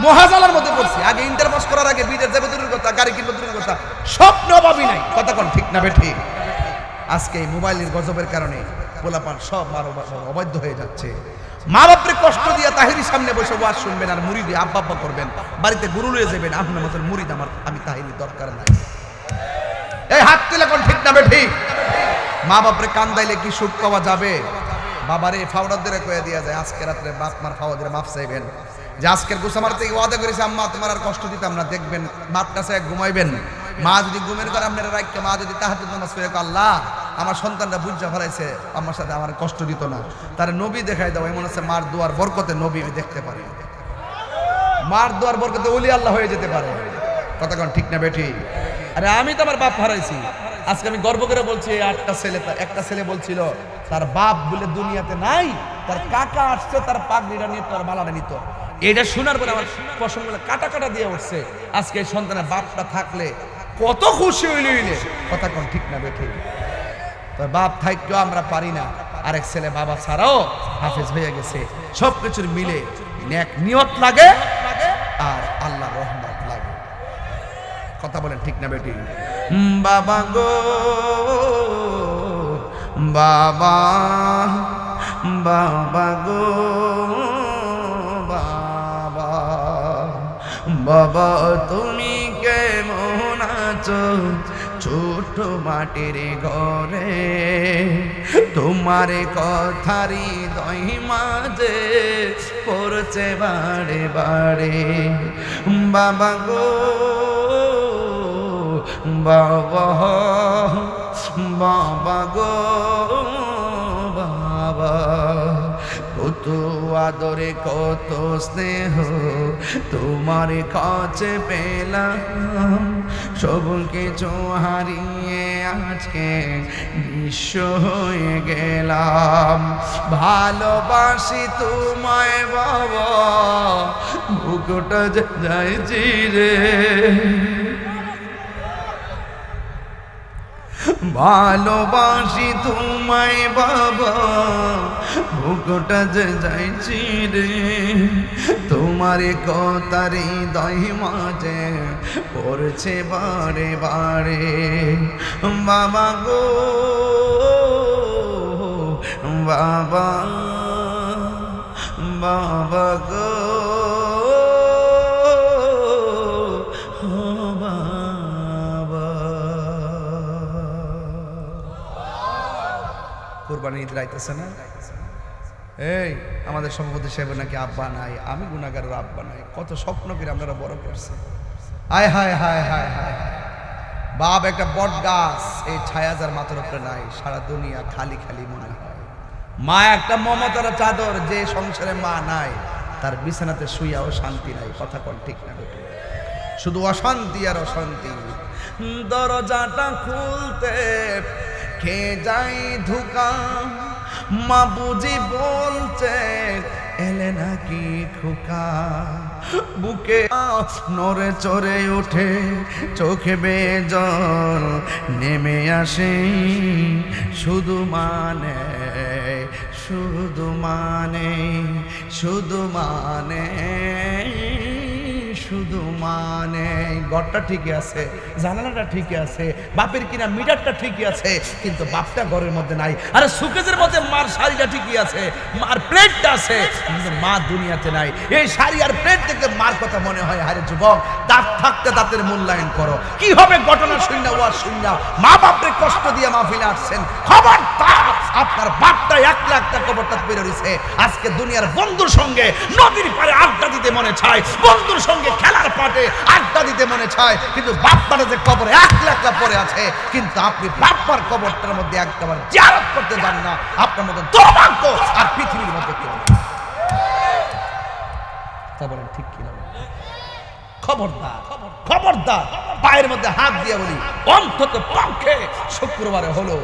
মহাজালার মধ্যে পড়ছি। আগে ইন্টার পাস করার আগে বিদেশ যাবে দূরের কথা, গাড়ি কিনবো দূরের কথা, স্বপ্ন ভাবি নাই। কথা কোন ঠিক না বেঠিক? আজকে এই মোবাইলের গজবের কারণে পোলাপান সব অবাধ্য হয়ে যাচ্ছে। মা বাপরে কষ্ট দিয়ে তাহিরির সামনে বসে ওয়াজ শুনবেন আর মুড়ি দিয়ে আব্বা আব্বা করবেন, বাড়িতে গরু লয়ে যাবেন। আপনার মতন মুড়িদ আমি তাহিরির দরকার নাই। এই হাত তুলে কোন ঠিক না বেঠিক? মা বাপরে কান্দাইলে কি সুখ পাওয়া যাবে? বাবারে ফাওড়ার ধরে কয়ে দিয়া যায়, আজকে রাত্রে বাপ মার ফাওয়াদের মাফ চাইবেন, যে আজকের গোসা মারতে ওয়াদা করেছে আম্মা তোমার আর কষ্ট দিতাম না। দেখবেন বাপটা চাই ঘুমাইবেন, মা যদি ঘুমের করে আপনারা রাখতে, মা যদি তাহাজ্জুদ নামাজ পড়ে আল্লাহ আমার সন্তানটা বুঝা ফেলাইছে, আমার সাথে আমার কষ্ট দিত না, তার নবী দেখাই দাও। এমন আছে মার দোয়ার বরকতে নবী দেখতে পারে, মার দোয়ার বরকতে ওলি আল্লাহ হয়ে যেতে পারে। কথা কোন ঠিক না বেঠি? আরে আমি তো আমার বাপ হারাইছি, আজকে আমি গর্ব করে বলছি একটা ছেলে বলছিল তার বাপ বলে দুনিয়াতে নাই, তার কাকা আসছে তার পাগড়িটা নিয়ে তার মালাটা নিত। এটা শোনার পরে আমার পশমগুলো কাটা কাটা দিয়ে উঠছে। আজকে সন্তানের বাপটা থাকলে কত খুশি হইলে। কথা কোন ঠিক না বেঠি? তো বাপ থাকতেও আমরা পারি না, আরেক ছেলে বাবা ছাড়াও হাফেজ হয়ে গেছে। সবকিছুর মিলে নেক নিয়ত লাগে আর আল্লাহর রহমত লাগে। কথা বলেন ঠিক না বেটি? বাবা গো বাবা, বাবা গো বাবা, বাবা তুমি কেমন আছো ছোট মাটির ঘরে? তোমার কথারি দই মাঝে পড়ছে বাড়ে বাড়ে। বাবা গো বাবা, বাবা গো বাবা, কত আদরে কত স্নেহ তোমার কাছে পেলাম, সব কিছু হারিয়ে আজকে নিঃস্ব হয়ে গেলাম। ভালোবাসি তোমায় বাবা, বুকটা যাইছি রে। ভালোবাসি তোমায় বাবা, বুকটা যে যাইছি রে। তোমার কথারি দই মাঝে পড়ছে বারে বারে। বাবা গো বাবা, বাবা গো কোরবানি ঈদ রাইতেছে না? এই আমাদের সভাপতি সাহেব নাকি আব্বা নাই, আমি গুনাহগারের আব্বা নাই। কত স্বপ্ন করে আপনারা বড় করছে। হায় হায় হায় হায় হায়, বাপ একটা বট গাছ, এই ছায়া যার মাথার উপরে নাই, সারা দুনিয়া খালি খালি মনে হয়। মা একটা মমতার চাদর, যে সংসারে মা নাই তার বিছানাতে শুইয়াও শান্তি নাই। কথা কোন ঠিক না? শুধু অশান্তি আর অশান্তি। দরজাটা খুলতে কে যাই ধোকা, মা বুঝি বলছে এলে নাকি খোকা। বুকে নড়ে চড়ে ওঠে, চোখে বেজল নেমে আসে, শুধু মানে শুধু মানে শুধু মানে শুধু মানে। ঘরটা ঠিকই আছে, জানালাটা ঠিকই আছে, বাপের কিনা মিটারটা ঠিকই আছে, কিন্তু বাপটা ঘরের মধ্যে নাই। আরে সুকেজের মধ্যে মার শাড়িটা ঠিকই আছে, মার প্লেটটা আছে, কিন্তু মা দুনিয়াতে নাই। এই শাড়ি আর প্লেট দেখতে মার কথা মনে হয়। আরে যুবক, দাঁত থাকতে দাঁতের মূল্যায়ন করো। কি হবে ঘটনা শুননা ওয়াজ শুননা, মা বাপরে কষ্ট দিয়ে মাহফিলে আসছেন, খবরদার আপনার বাপটা 1 লাখ টাকা কবরটা পেরে রইছে। আজকে দুনিয়ার বন্ধুর সঙ্গে নদীর পাড়ে আড্ডা দিতে মনে চায়, বন্ধুর সঙ্গে খেলার পাটে আড্ডা দিতে মনে চায়, কিন্তু বাপ্পাটা যে কবরে 1 লাখ টাকা পড়ে আছে, কিন্তু আপনি বাপ্পার কবরটার মধ্যে একবার জিয়ারত করতে যান না। আপনার মতো দুর্ভাগ্য আর পৃথিবীর মধ্যে কেউ নেই। তা বলেন ঠিক কিনা? খবরদার, খবরদার, পায়ের মধ্যে হাত দিয়ে বলি, অন্তত পক্ষে শুক্রবারে হলো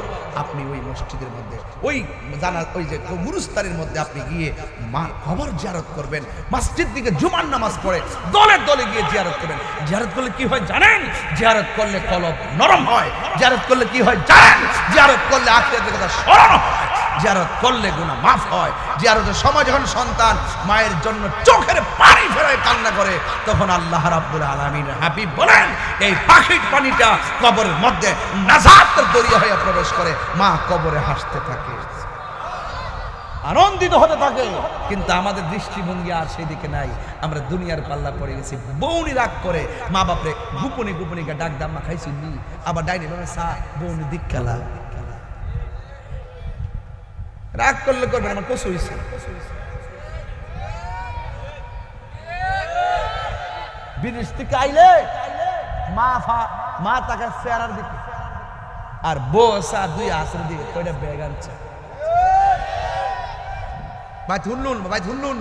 আপনি ওই মসজিদের মধ্যে ওই যে গুরুস্থানের মধ্যে আপনি গিয়ে মার কবর জিয়ারত করবেন। মসজিদ দিকে জুমার নামাজ পড়ে দলে দলে গিয়ে জিয়ারত করবেন। জিয়ারত করলে কি হয় জানেন? জিয়ারত করলে কলব নরম হয়। জিয়ারত করলে কি হয় জানেন? জিয়ারত করলে আখিরাতের কথা স্মরণ হয়। জিয়ারত করলে গুনাহ মাফ হয়। জিয়ারতের সময় যখন সন্তান মায়ের জন্য চোখের পানি ফেরায় কান্না করে, তখন আল্লাহ রাব্বুল আলামিন হাবিব বলেন, এই পাখির পানিটা কবরের মধ্যে নাজাতের দরিয়া হয়ে প্রবেশ করে, মা কবরে হাসতে থাকে, আনন্দিত হতে থাকে। কিন্তু আমাদের দৃষ্টিভঙ্গি আর সেই দিকে নাই। আমরা দুনিয়ার পাল্লা পড়ে গেছি। বউনি রাগ করে মা বাপরে গোপনে গোপনে ডাক দাম্মা খাইছি নি, আবার ডাইনি ভাবে সা বউনি দিক খেলা রাগ করলে করবেন, আমার কষ্ট হয়েছে। বিদেশ থেকে আইলে মা তাকে চেহারার দিকে আর বসা 2 আসর দিকে কয়টা ব্যাগ আনছে। ভাই ধুনলুন, ভাই ধুনলুন,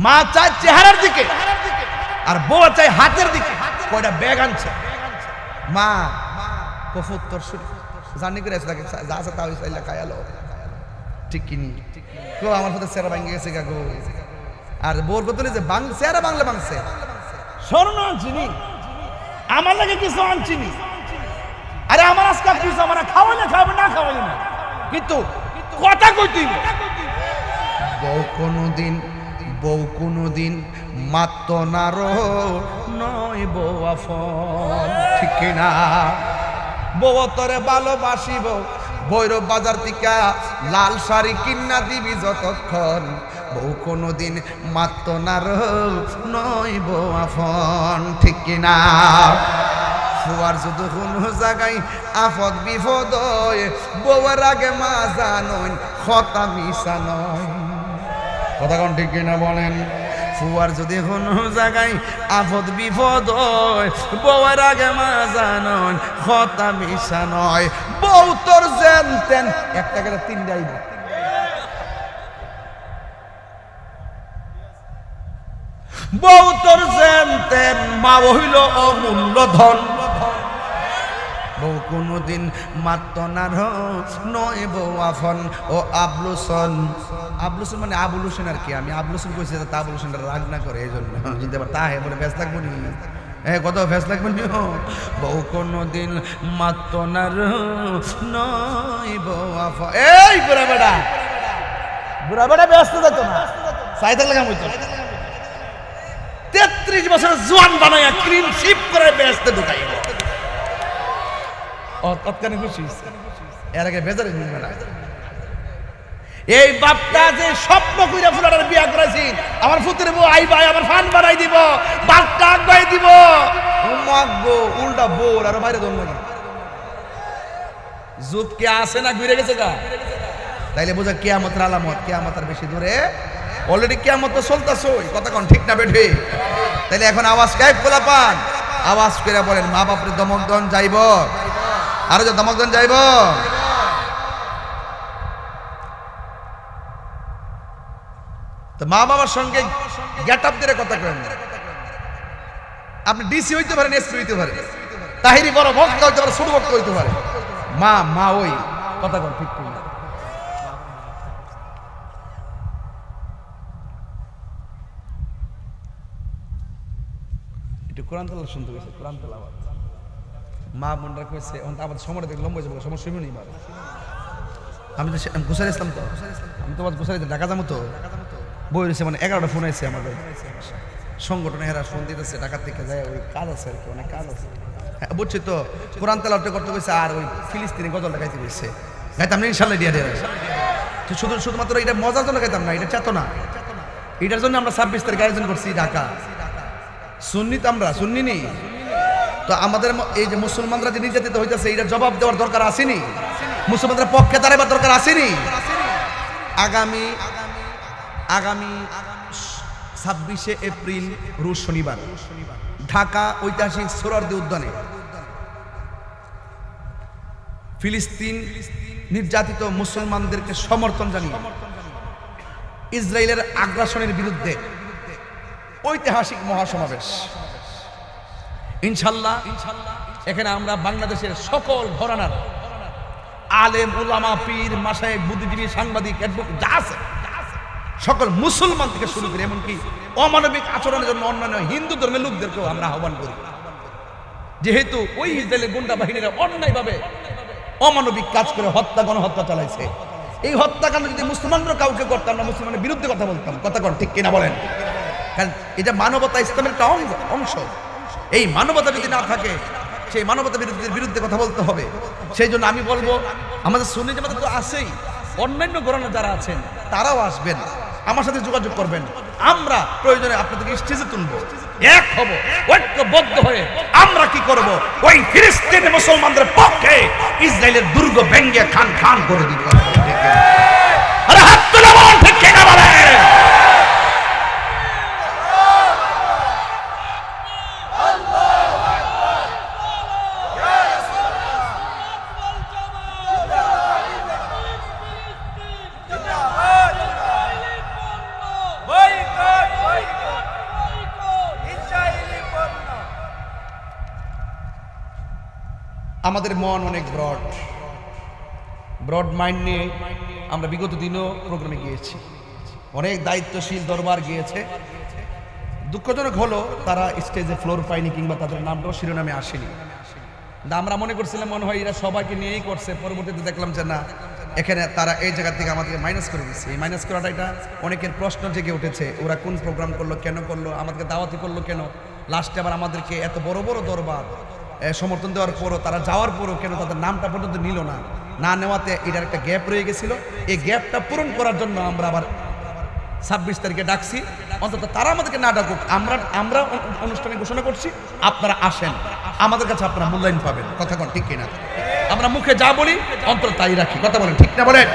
মা চায় চেহারার দিকে আর বউ চায় হাতের দিকে, কয়টা ব্যাগ আনছে। মা কফুত্তর জানি করে যা আছে তা হইছে খায়ালো, ঠিক কিনি কো আমার সাথে চেহারা ভাঙে গেছে গো। আর বোর বদলে যে চেহারা বাংলা বাংছে, স্বর্ণ আনছিনি, আমার লাগে কিছু আনছিনি। আরে আমার আজকে কিছু আমার খাওয়ালে খাবে না খাওয়ালে না, কিন্তু কথা কইতেই বউ কোনদিন মাত্ত না রো নয় বউ আফন, ঠিক না? বউ তরে ভালোবাসিব, ভৈরব বাজার থেকে লাল শাড়ি কিনা দিবি যতক্ষণ, বউ কোনদিন মাত্ত না রো নয় বউ আফন, ঠিক কিনা? ফুয়ার যদি কোনো জায়গায় আফদ বিপদ হয়, বউয়ের আগে মা জানন কথা মিশা নয়। কথা কোন ঠিক কিনা বলেন? ফুয়ার যদি কোনো জায়গায় আফদ বিপদ হয়, বউয়ের আগে মা জানন কথা মিশা নয়। বউ তোর যেন তেন একটা গেলে 3 যাইব। বউ তোর যেন তেন মা হইল অমূল্য ধন, বউ কোনদিন মাত্ত না নয় বউ আফন। ও আবলুসন, আবলুসন মানে আবুল হোসেন আর কি, আমি আবলুসন কইছি তা আবুল হোসেন রাগ না করে, এই জন্য যদি আবার তা হে বলে ব্যস্ত থাকবো নি, কত ফেস লাগবে নি। বউ কোনদিন মাত্ত না নয় বউ আফন। এই বুড়া বেটা ব্যস্ত যেত না, চাই থাকলে কেমন হইতো? 33 বছর জোয়ান বানাইয়া ক্রিম শিপ করে ব্যস্ত ঢুকাইব, তৎকালীন খুশি। এর আগে বেজারে নিবে না। এই বাপটা যে স্বপ্ন কইরা ফুলাটার বিয়া করাইছি, আমার ফুতের বউ আইবা আমার ফান বানাই দিব, বাপটা আগাই দিব, মাগো উল্টা বোর আর বাইরে দন না। যুগ কে আসে না ঘুরে গেছে গা, তাইলে বোঝা কিয়ামতের আলামত, কিয়ামত আর বেশি দূরে। অলরেডি কিয়ামত তো চলতেছই, কথা কোন ঠিক না বেঠে? তাইলে এখন আওয়াজ গায়েব খোলা পান, আওয়াজ করে বলেন মা বাপরে দমক দন যাইব, আরো যে দমক দন যাইব। তো মা বাবার সঙ্গে গেট আপ দিয়ে কথা কেন? আপনি ডিসি হইতে পারেন, এসপি হইতে পারেন, তাহিরি বড় বক্তা হইতে পারে, ছোট বক্তা হইতে পারে, মা ওই কথা কোন ঠিক না? একটু কোরআন তেলাওয়াত শুনতে গেছে, কোরআন তেলাওয়াত মা বোনরা কইছে, আমাদের সময় দেখে লম্বা যাবে, সময় শুনি নেই। আমি তো গুছাই ইসলাম, তো আমি তো গুছাই ঢাকা যাবো, তো বই রয়েছে মানে 11টা ফোন আছে আমাদের সংগঠনে, হেরা ফোন দিতেছে ঢাকা থেকে যায়, ওই কাজ আছে আর কি, অনেক কাজ আছে। হ্যাঁ বুঝছি, তো কোরআন তেলাওয়াত করতে গেছে, আর ওই ফিলিস্তিনি গজলটা গাইতে গেছে, গাইতাম না ইনশাল্লাহ দিয়া দেওয়া। তো শুধুমাত্র এটা মজার জন্য গাইতাম না, এটা চেতনা, এটার জন্য আমরা 26 তারিখ আয়োজন করছি ঢাকা। সুন্নি তো আমরা সুন্নি নি, তো আমাদের এই যে মুসলমানরা যে নির্যাতিত হইতেছে, এটার জবাব দেওয়ার দরকার আসেনি। মুসলমানদের পক্ষে দাঁড়াবার দরকার আসেনি। আগামী 26শে এপ্রিল রোজ শনিবার ঢাকা ঐতিহাসিক সোহরাওয়ার্দী উদ্যানে ফিলিস্তিন নির্যাতিত মুসলমানদেরকে সমর্থন জানিয়ে ইসরায়েলের আগ্রাসনের বিরুদ্ধে ঐতিহাসিক মহাসমাবেশ। ইনশাল্লাহ এখানে আমরা বাংলাদেশের সকল ঘরানার আলেম উলামা পীর মাশায়েখ বুদ্ধিজীবী সাংবাদিক অ্যাডভোকেট যা আছে সকল মুসলমান থেকে শুরু করে এমনকি অমানবিক আচরণের জন্য অন্যান্য হিন্দু ধর্মের লোকদেরকেও আমরা আহ্বান করি। যেহেতু ওই ইসরায়েলের গুন্ডা বাহিনীরা অন্যায়ভাবে অমানবিক কাজ করে গণহত্যা চালাইছে, এই হত্যাকাণ্ড যদি মুসলমানরা কাউকে করতাম, আমরা মুসলমানের বিরুদ্ধে কথা বলতাম। কথা কন ঠিক কিনা বলেন? কারণ এটা মানবতা, ইসলামের একটা অংশ। এই মানবতা যদি না থাকে, সেই মানবতা বিরুদ্ধে কথা বলতে হবে। সেই জন্য আমি বলবো, আমাদের সুন্নি জামাত তো আছেই, অন্যান্য ঘরানা যারা আছেন তারাও আসবেন, আমার সাথে যোগাযোগ করবেন। আমরা প্রয়োজনে আপনাদেরকে স্টেজে তুলবো, এক হব, ঐক্যবদ্ধ হয়ে আমরা কি করব, ওই ফিলিস্তিনি মুসলমানদের পক্ষে ইসরায়েলের দুর্গ ভেঙে খান খান করে দিব। আরে হাত তুলে বল ঠিক কিনা বলেন? আমাদের মন অনেক ব্রড মাইন্ড নিয়ে আমরা বিগত দিনও প্রোগ্রামে গিয়েছি, অনেক দায়িত্বশীল দরবার গিয়েছে। দুঃখজনক হলো তারা স্টেজে ফ্লোর পায়নি কিংবা তাদের নামটাও শিরোনামে আসেনি। আমরা মনে করছিলাম মনে হয় এরা সবাইকে নিয়েই করছে, পরবর্তীতে দেখলাম যে না, এখানে তারা এই জায়গা থেকে আমাদেরকে মাইনাস করে দিচ্ছে। এই মাইনাস করাটা এটা অনেকের প্রশ্ন জেগে উঠেছে, ওরা কোন প্রোগ্রাম করলো, কেন করলো, আমাদেরকে দাওয়াতি করলো কেন, লাস্টে আবার আমাদেরকে এত বড় বড় দরবার সমর্থন দেওয়ার পরও, তারা যাওয়ার পরও কেন তাদের নামটা পর্যন্ত নিল না নেওয়াতে এটার একটা গ্যাপ রয়ে গেছিল। এই গ্যাপটা পূরণ করার জন্য আমরা আবার 26 তারিখে ডাকছি। অন্তত তারা আমাদেরকে না ডাকুক, আমরা অনুষ্ঠানে ঘোষণা করছি, আপনারা আসেন, আমাদের কাছে আপনারা মূল্যায়ন পাবেন। কথা কোন ঠিক কিনা? আমরা মুখে যা বলি অন্তত তাই রাখি। কথা বলেন ঠিক না বলেন?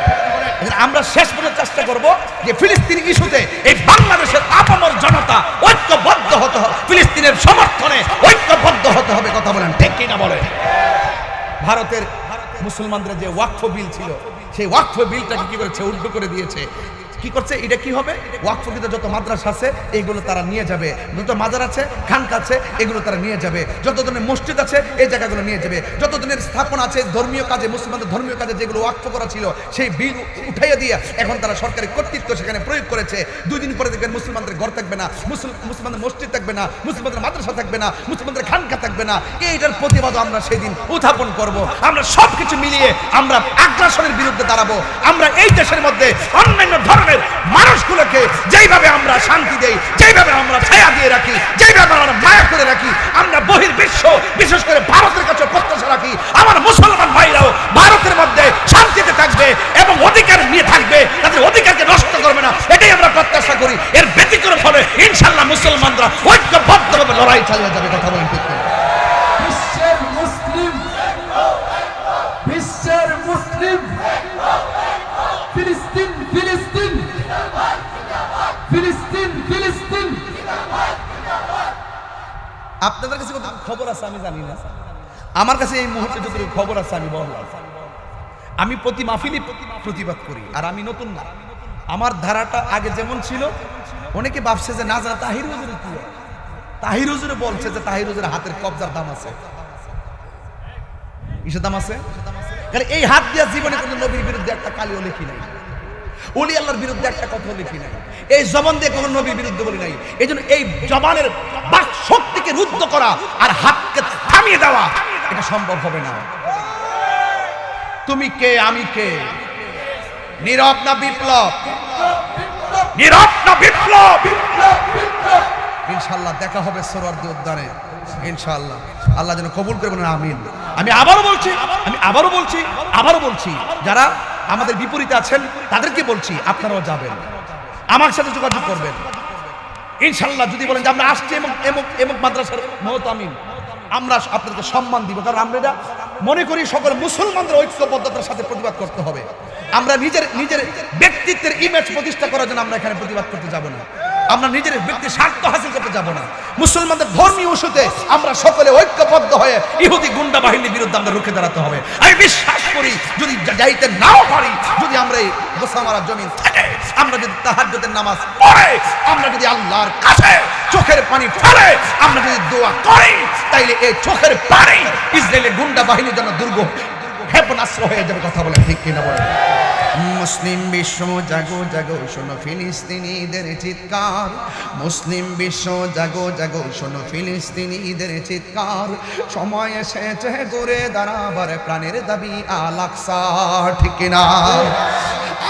আমরা শেষ পর্যন্ত চেষ্টা করব যে ফিলিস্তিনি ইস্যুতে এই বাংলাদেশের আপামর জনতা ঐক্যবদ্ধ হতে হবে, ফিলিস্তিনের সমর্থনে ঐক্যবদ্ধ হতে হবে। কথা বলেন ঠিক কিনা বলেন? ভারতের মুসলমানদের যে ওয়াকফ বিল ছিল, সেই ওয়াকফ বিলটাকে কি করেছে, উল্টো করে দিয়েছে। কি করছে, এটা কি হবে, ওয়াকফকৃত যত মাদ্রাসা আছে এইগুলো তারা নিয়ে যাবে, যত মাজার আছে খানকা আছে এগুলো তারা নিয়ে যাবে, যত ধরনের মসজিদ আছে এই জায়গাগুলো নিয়ে যাবে, যত ধরনের স্থাপনা আছে ধর্মীয় কাজে, মুসলমানদের ধর্মীয় কাজে যেগুলো ওয়াকফ করা ছিল সেই বিল উঠাইয়া দিয়ে এখন তারা সরকারি কর্তৃত্ব সেখানে প্রয়োগ করেছে। 2 দিন পরে দেখবেন মুসলমানদের ঘর থাকবে না, মুসলমানদের মসজিদ থাকবে না, মুসলমানদের মাদ্রাসা থাকবে না, মুসলমানদের খানকা থাকবে না। এইটার প্রতিবাদও আমরা সেদিন উত্থাপন করব। আমরা সবকিছু মিলিয়ে আমরা আগ্রাসনের বিরুদ্ধে দাঁড়াবো। আমরা এই দেশের মধ্যে অন্যান্য ধর্মের মানুষগুলোকে যেইভাবে আমরা শান্তি দেই, যেইভাবে আমরা ছায়া দিয়ে রাখি, যেইভাবে আমরা মায়া করে রাখি, আমরা বহির্বিশ্ব বিশেষ করে ভারতের কাছে প্রত্যাশা রাখি আমার মুসলমান ভাইরাও ভারতের মধ্যে শান্তিতে থাকবে এবং অধিকার নিয়ে থাকবে, তাদের অধিকারকে নষ্ট করবে না, এটাই আমরা প্রত্যাশা করি। এর ব্যতিক্রম হলে ইনশাআল্লাহ মুসলমানরা ঐক্যবদ্ধভাবে লড়াই চালিয়ে যাবে। কথা বলেন ঠিক কিনা? বিশ্বের মুসলিম ফিলিস্তিন ফিলিস্তিন ফিলিস্তিন ফিলিস্তিন। আপনাদের কাছে কত খবর আছে আমি জানি না, আমার কাছে এই মুহূর্তে যতটুকু খবর আছে আমি বললাম। আমি প্রতি মাহফিলই প্রতিবাদ করি, আর আমি নতুন না, আমার ধারাটা আগে যেমন ছিল। অনেকে ভাবছে যে না জানা তাহির হুজুর কি, তাহির হুজুরে বলছে যে তাহির হুজুরের হাতের কবজার দাম আছে। কিসের দাম আছে? কারণ এই হাত দিয়া জীবনে কোনো নবীর বিরুদ্ধে একটা কালিও লিখি নাই, ওলি আল্লাহর বিরুদ্ধে একটা কথা লিখি নাই, এই জবান দিয়ে কোনো নবীর বিরুদ্ধে বলি নাই। এই জন্য এই জবানের বাক শক্তিকে রুদ্ধ করা আর হাতকে থামিয়ে দেওয়া এটা সম্ভব হবে না। তুমি কে, আমি কে, নীরব না বিপ্লব, নীরব না বিপ্লব। ইনশাআল্লাহ দেখা হবে সোহরাওয়ার্দী উদ্যানে ইনশাআল্লাহ। আল্লাহ যেন কবুল করে বলেন আমিন। আমি আবারও বলছি যারা আমাদের বিপরীতে আছেন তাদেরকে বলছি আপনারাও যাবেন, আমার সাথে যোগাযোগ করবেন ইনশাআল্লাহ। যদি বলেন যে আমরা আসছি এবং মাদ্রাসার মহতামিম আমরা আপনাদেরকে সম্মান দিব, কারণ আমরা এটা মনে করি সকল মুসলমানদের ঐক্যবদ্ধতার সাথে প্রতিবাদ করতে হবে। আমরা নিজের নিজের ব্যক্তিত্বের ইমেজ প্রতিষ্ঠা করার জন্য আমরা এখানে প্রতিবাদ করতে যাব না, আমরা নিজের ব্যক্তির স্বার্থ হাসিল করতে যাব না। মুসলমানদের ধর্মীয় ইস্যুতে আমরা সকলে ঐক্যবদ্ধ হয়ে ইহুদি গুন্ডা বাহিনীর বিরুদ্ধে আমরা রুখে দাঁড়াতে হবে। আমি বিশ্বাস করি যদি যাইতে নাও পারি, যদি আমরা এই গোসামারা জমিন থেকে আমরা যদি তাহাজ্জুদের নামাজ পড়ে, আমরা যদি আল্লাহর কাছে চোখের পানি ফেলে আমরা যদি দোয়া করি, তাইলে এই চোখের পানি ইসরায়েলের গুন্ডা বাহিনীর জন্য দুর্গ ক্ষেপণাস্ত্র হয়ে যাবে। কথা বলে ঠিক কিনা বলে? মুসলিম বিশ্ব জাগো জাগো শোনো ফিলিস্তিনিদের চিৎকার, মুসলিম বিশ্ব জাগো জাগো শোনো ফিলিস্তিনিদের চিৎকার, সময় এসেছে ঘুরে দাঁড়াবার প্রাণের দাবি আল আকসা, ঠিক কিনা?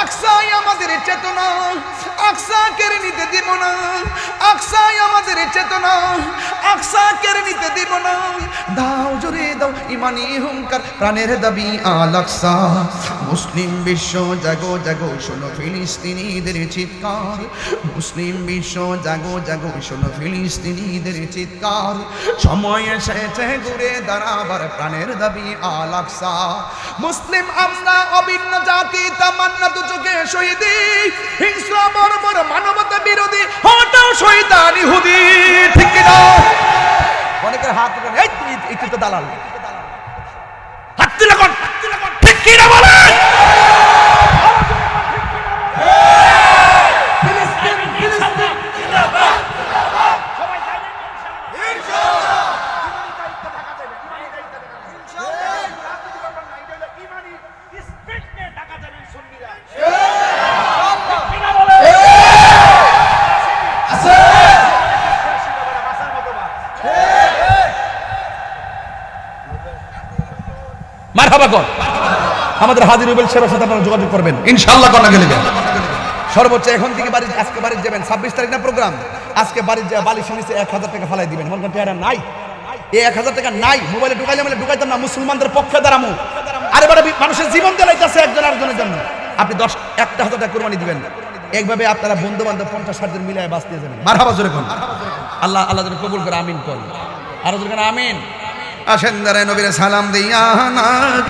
আকসাই আমাদের চেতনা, আকসা কেড়ে নিতে দিব না, আকসাই আমাদের চেতনা, আকসা কেড়ে নিতে দিব না। দাও জোরে দাও ইমানি হুঙ্কার, প্রাণের দাবি আল আকসা। মুসলিম বিশ্ব জাগো জাগো শোনো ফিলিস্তিনিদের চিৎকার, মুসলিম বিশ্ব জাগো জাগো শোনো ফিলিস্তিনিদের চিৎকার, সময় এসেছে ঘুরে দাঁড়াবার প্রাণের দাবি আল আকসা। মুসলিম আমরা অভিন্ন জাতি, তামান্না দু চোখে শহীদি, হিংস্র বর্বর মানবতা বিরোধী, হটাও শয়তান ইহুদি, ঠিক কিনা? অনেকের হাত উঠান, এই তুই তো দালাল, হাত তুলে কোন, ঠিক কিনা বলেন? ফিলিস্তিন ফিলিস্তিন মারহাবা কর। আমাদের হাজী রুবেল সাহেবের সাথে আপনারা যোগাযোগ করবেন ইনশাআল্লাহ। কন্যা গেলে সর্বোচ্চ এখন থেকে বাড়ি, আজকে বাড়ি যাবেন, 26 তারিখ না প্রোগ্রাম, আজকে বাড়ি যা বালিশ নিচে 1000 টাকা ফালাই দিবেন। মনে করেন টাকা নাই, এই 1000 টাকা নাই, মোবাইলে ঢুকাইলে মানে ঢুকাইতাম না, মুসলমানদের পক্ষে দাঁড়ামো। আরে বারে মানুষের জীবন জ্বালাইতেছে একজন আরেকজনের জন্য, আপনি 1000 টাকা কোরবানি দিবেন। এইভাবে আপনারা বন্ধু বান্ধব 50-60 জন মিলিয়ে বাঁচতে যাবেন। মারহাবা জোরে কোন, আল্লাহ আল্লাহ যেন কবুল করে, আমিন কোন, আরো জোরে কোন আমিন। আসেন দাঁড়ায় নবীর সালাম দিয়া না।